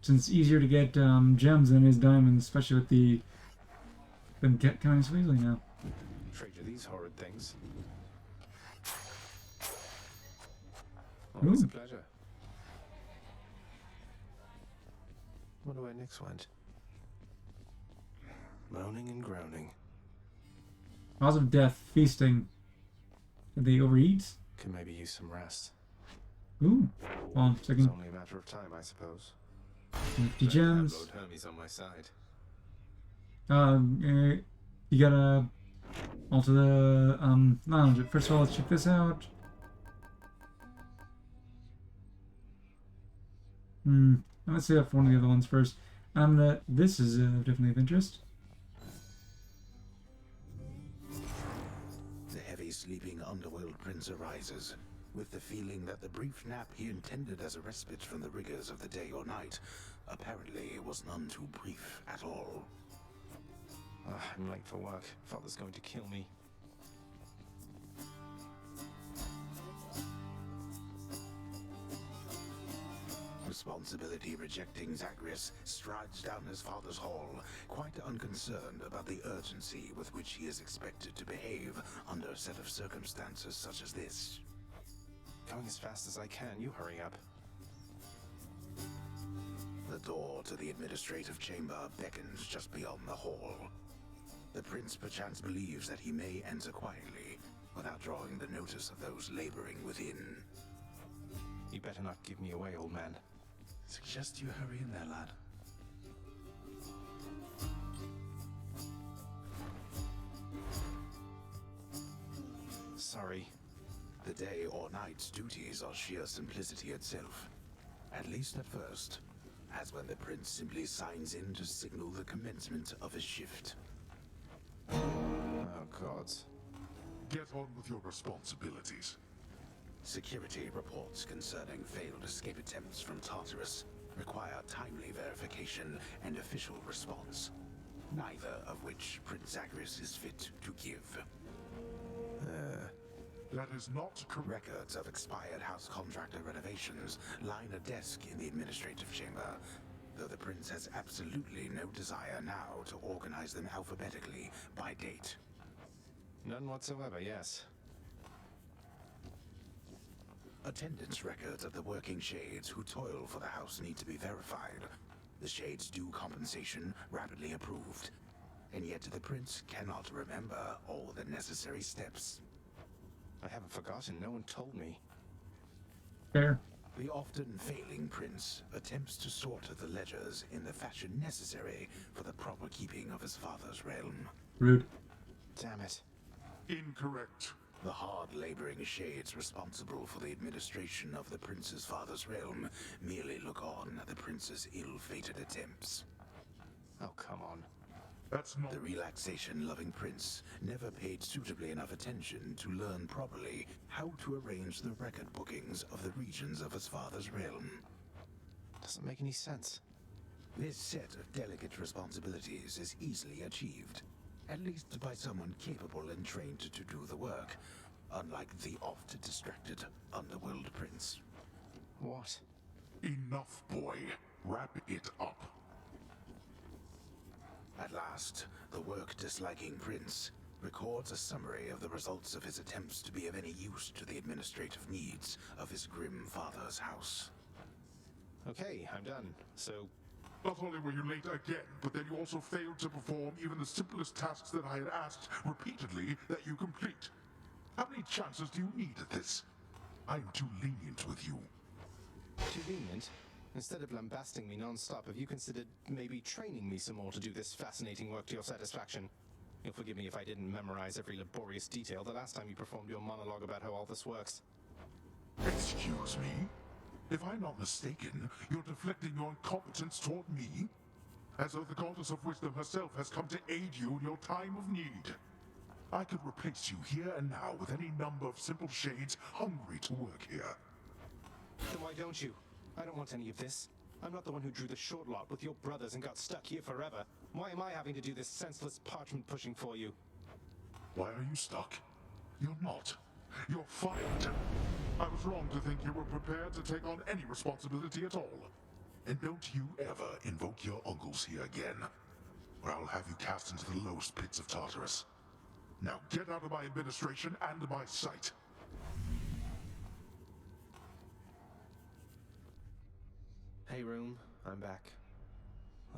Since it's easier to get gems than it is diamonds, especially with the them coming so easily now. Trade you these horrid things. Ooh. Always a pleasure. Wonder where Nix went. Moaning and groaning. Cause of death, feasting. Did they overeat? Can maybe use some rest. Ooh. Hold on a second. It's only a matter of time, I suppose. 50 gems. Lord Hermes on my side. You gotta alter the lounge. First of all, let's check this out. Let's see up for one of the other ones first. This is definitely of interest. The heavy sleeping underworld prince arises, with the feeling that the brief nap he intended as a respite from the rigors of the day or night apparently was none too brief at all. I'm late for work. Father's going to kill me. Responsibility rejecting Zagreus strides down his father's hall, quite unconcerned about the urgency with which he is expected to behave under a set of circumstances such as this. Going as fast as I can, you hurry up. The door to the administrative chamber beckons just beyond the hall. The prince perchance believes that he may enter quietly, without drawing the notice of those laboring within. You better not give me away, old man. Suggest you hurry in there, lad. Sorry. The day or night's duties are sheer simplicity itself. At least at first, as when the prince simply signs in to signal the commencement of a shift. Oh, gods. Get on with your responsibilities. Security reports concerning failed escape attempts from Tartarus require timely verification and official response, neither of which Prince Zagreus is fit to give. That is not correct. Records of expired house contractor renovations line a desk in the administrative chamber, though the prince has absolutely no desire now to organize them alphabetically by date. None whatsoever, yes. Attendance records of the working shades who toil for the house need to be verified. The shades' due compensation rapidly approved, and yet the prince cannot remember all the necessary steps. I haven't forgotten, no one told me. Fair. The often failing prince attempts to sort the ledgers in the fashion necessary for the proper keeping of his father's realm. Rude. Damn it. Incorrect. The hard-laboring shades responsible for the administration of the prince's father's realm merely look on at the prince's ill-fated attempts. Oh, come on. That's not... The relaxation-loving prince never paid suitably enough attention to learn properly how to arrange the record bookings of the regions of his father's realm. Doesn't make any sense. This set of delicate responsibilities is easily achieved, at least by someone capable and trained to do the work, unlike the oft-distracted underworld prince. What? Enough, boy. Wrap it up. At last, the work-disliking prince records a summary of the results of his attempts to be of any use to the administrative needs of his grim father's house. Okay, I'm done. So... Not only were you late again, but then you also failed to perform even the simplest tasks that I had asked repeatedly that you complete. How many chances do you need at this? I am too lenient with you. Too lenient? Instead of lambasting me non-stop, have you considered maybe training me some more to do this fascinating work to your satisfaction? You'll forgive me if I didn't memorize every laborious detail the last time you performed your monologue about how all this works. Excuse me? If I'm not mistaken, you're deflecting your incompetence toward me? As though the goddess of wisdom herself has come to aid you in your time of need. I could replace you here and now with any number of simple shades hungry to work here. Then why don't you? I don't want any of this. I'm not the one who drew the short lot with your brothers and got stuck here forever. Why am I having to do this senseless parchment pushing for you? Why are you stuck? You're not. You're fired. I was wrong to think you were prepared to take on any responsibility at all. And don't you ever invoke your uncles here again, or I'll have you cast into the lowest pits of Tartarus. Now get out of my administration and my sight. Hey, room. I'm back.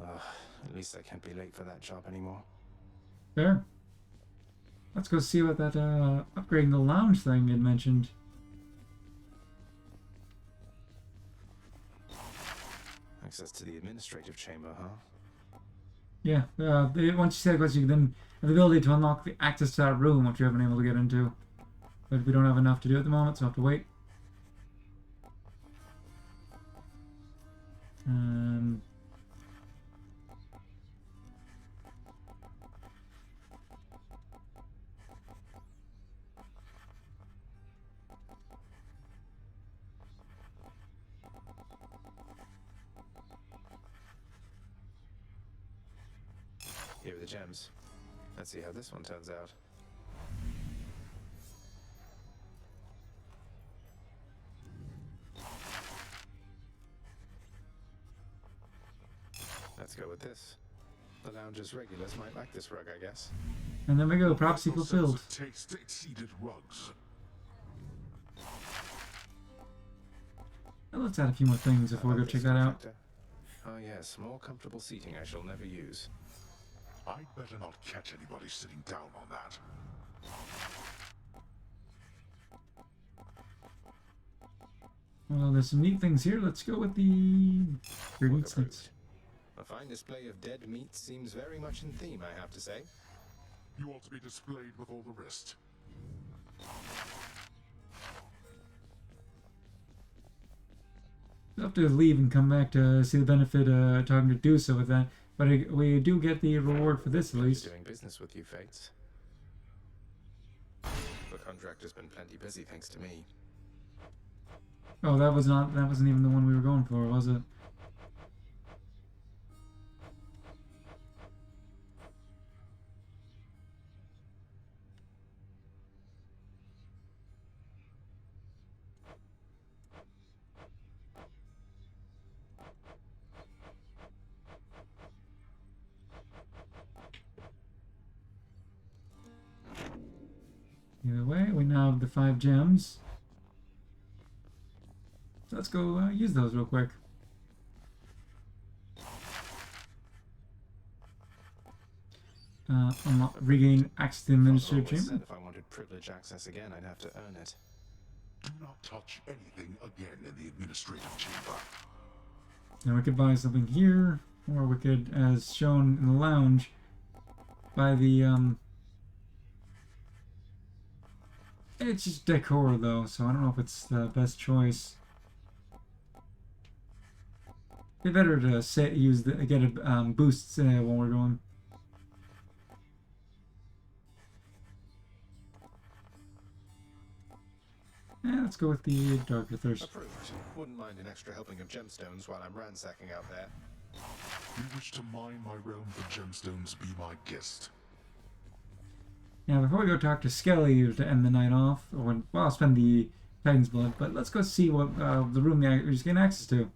At least I can't be late for that job anymore. Fair. Let's go see what that upgrading the lounge thing had mentioned. Access to the administrative chamber, huh? Yeah, once you say that question, you then have the ability to unlock the access to that room, which you haven't been able to get into. But we don't have enough to do at the moment, so I'll have to wait. Here are the gems. Let's see how this one turns out. Let's go with this. The lounge's regulars might like this rug, I guess. And there we go, prophecy fulfilled. Taste exceeded rugs. Now let's add a few more things before we go check that out. Oh yes, more comfortable seating I shall never use. I'd better not catch anybody sitting down on that. Well, there's some neat things here. Let's go with the meat sticks. A fine display of dead meat seems very much in theme, I have to say. You ought to be displayed with all the rest. We'll have to leave and come back to see the benefit talking to Dusa with that. But we do get the reward for this at least. Doing business with you, Fates. The contractor's been plenty busy thanks to me. Oh, that wasn't even the one we were going for, was it? Either way, we now have the 5 gems. So let's go use those real quick. Unlock, regain access to the administrative chamber. If I wanted privilege access again, I'd have to earn it. Do not touch anything again in the administrative chamber. Now we could buy something here, or we could, as shown in the lounge, buy the it's just decor though, so I don't know if it's the best choice. They better to use the get a boosts while we're going. Let's go with the Darker Thirst. Approved. Wouldn't mind an extra helping of gemstones while I'm ransacking out there. You wish to mine my realm for gemstones, be my guest. Now, before we go talk to Skelly to end the night off, or well, I'll spend the Titan's Blood, but let's go see what the room we're just getting access to.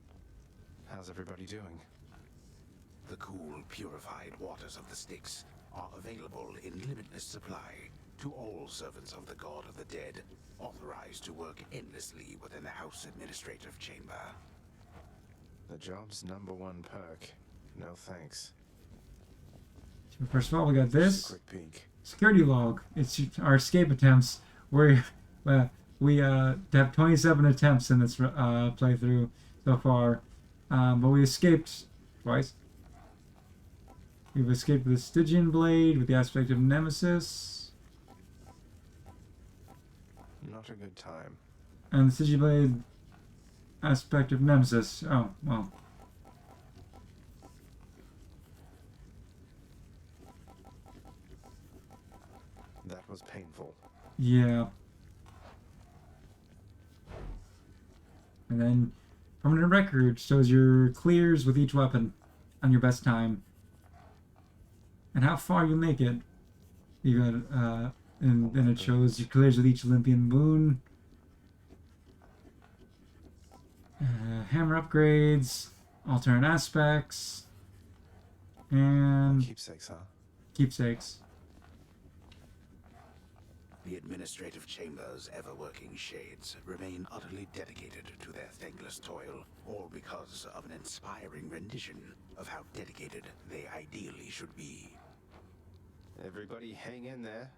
How's everybody doing? The cool, purified waters of the Styx are available in limitless supply to all servants of the God of the Dead, authorized to work endlessly within the House Administrative Chamber. The job's #1 perk. No thanks. So first of all, we got this. Just a quick peek. Security log. It's our escape attempts. We have 27 attempts in this playthrough so far, but we escaped twice. We've escaped with the Stygian Blade, with the aspect of Nemesis, Not a good time. and the Stygian Blade aspect of Nemesis. Oh, well. That was painful. Yeah. And then permanent record shows your clears with each weapon on your best time. And how far you make it. You got and then it shows your clears with each Olympian boon. Hammer upgrades, alternate aspects, and keepsakes, huh? Keepsakes. The Administrative Chamber's ever-working shades remain utterly dedicated to their thankless toil, all because of an inspiring rendition of how dedicated they ideally should be. Everybody hang in there.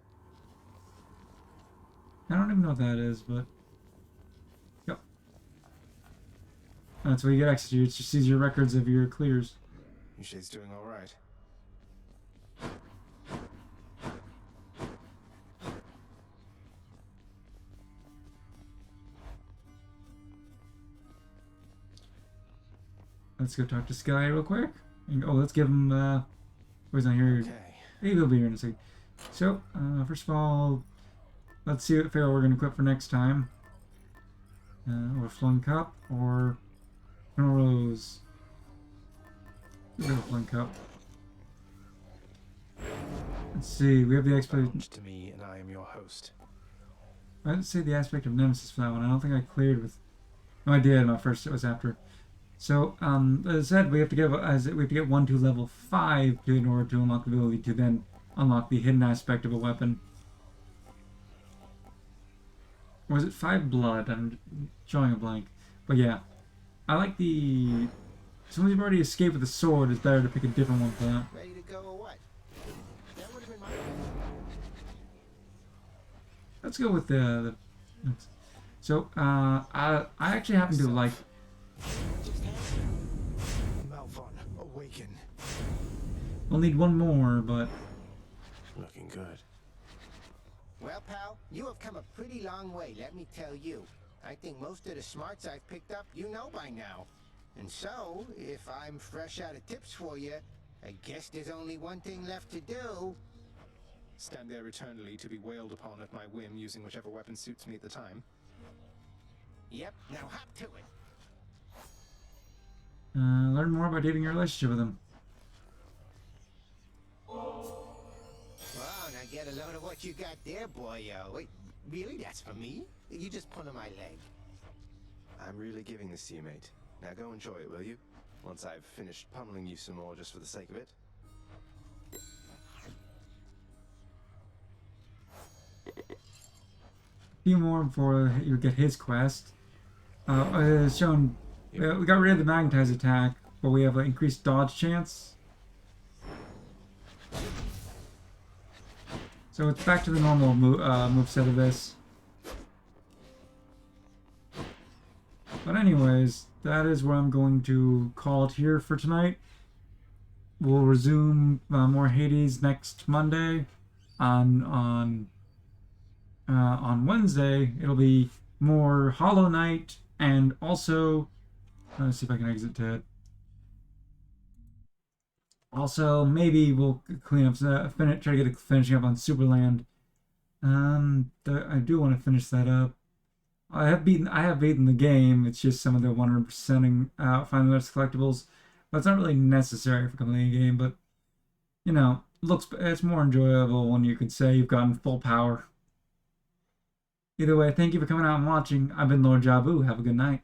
I don't even know what that is, but yep. That's what you get access to. It just sees your records of your clears. You shades doing all right. Let's go talk to Sky real quick. Oh, let's give him. Where's on here? Okay. Maybe he'll be here in a second. So, first of all, let's see what Pharaoh we're going to equip for next time. Or Flung Cup, or Rose. We'll go Flung Cup. Let's see, we have the exploit. To me, and I am your host. I didn't say the aspect of Nemesis for that one. I don't think I cleared with. No, I did. My first it was after. So, as I said, we have to get 1 to level 5 in order to unlock the ability to then unlock the hidden aspect of a weapon. Or was it 5 blood? I'm drawing a blank. But yeah, I like the. Since we've already escaped with the sword, it's better to pick a different one for that. Ready to go or what? That would have been my. Let's go with the so, I actually happen to like. Malphon, awaken. We'll need one more, but. Looking good. Well, pal, you have come a pretty long way, let me tell you. I think most of the smarts I've picked up you know by now. And so, if I'm fresh out of tips for you, I guess there's only one thing left to do. Stand there eternally to be wailed upon at my whim using whichever weapon suits me at the time. Yep, now hop to it. Learn more about dating your relationship with him. Wow, now get a load of what you got there, boyo. Wait, really? That's for me? You just pulling my leg. I'm really giving this to you, mate. Now go enjoy it, will you? Once I've finished pummeling you some more just for the sake of it. Few more before you get his quest. It's shown we got rid of the magnetize attack, but we have an increased dodge chance. So it's back to the normal moveset of this. But anyways, that is where I'm going to call it here for tonight. We'll resume more Hades next Monday. On Wednesday, it'll be more Hollow Knight, and also, let's see if I can exit to it. Also, maybe we'll clean up, try to get finishing up on Superland. I do want to finish that up. I have beaten the game. It's just some of the 100%ing out, finding those collectibles. That's not really necessary for completing a game, but you know, looks it's more enjoyable when you can say you've gotten full power. Either way, thank you for coming out and watching. I've been Lord Jabu. Have a good night.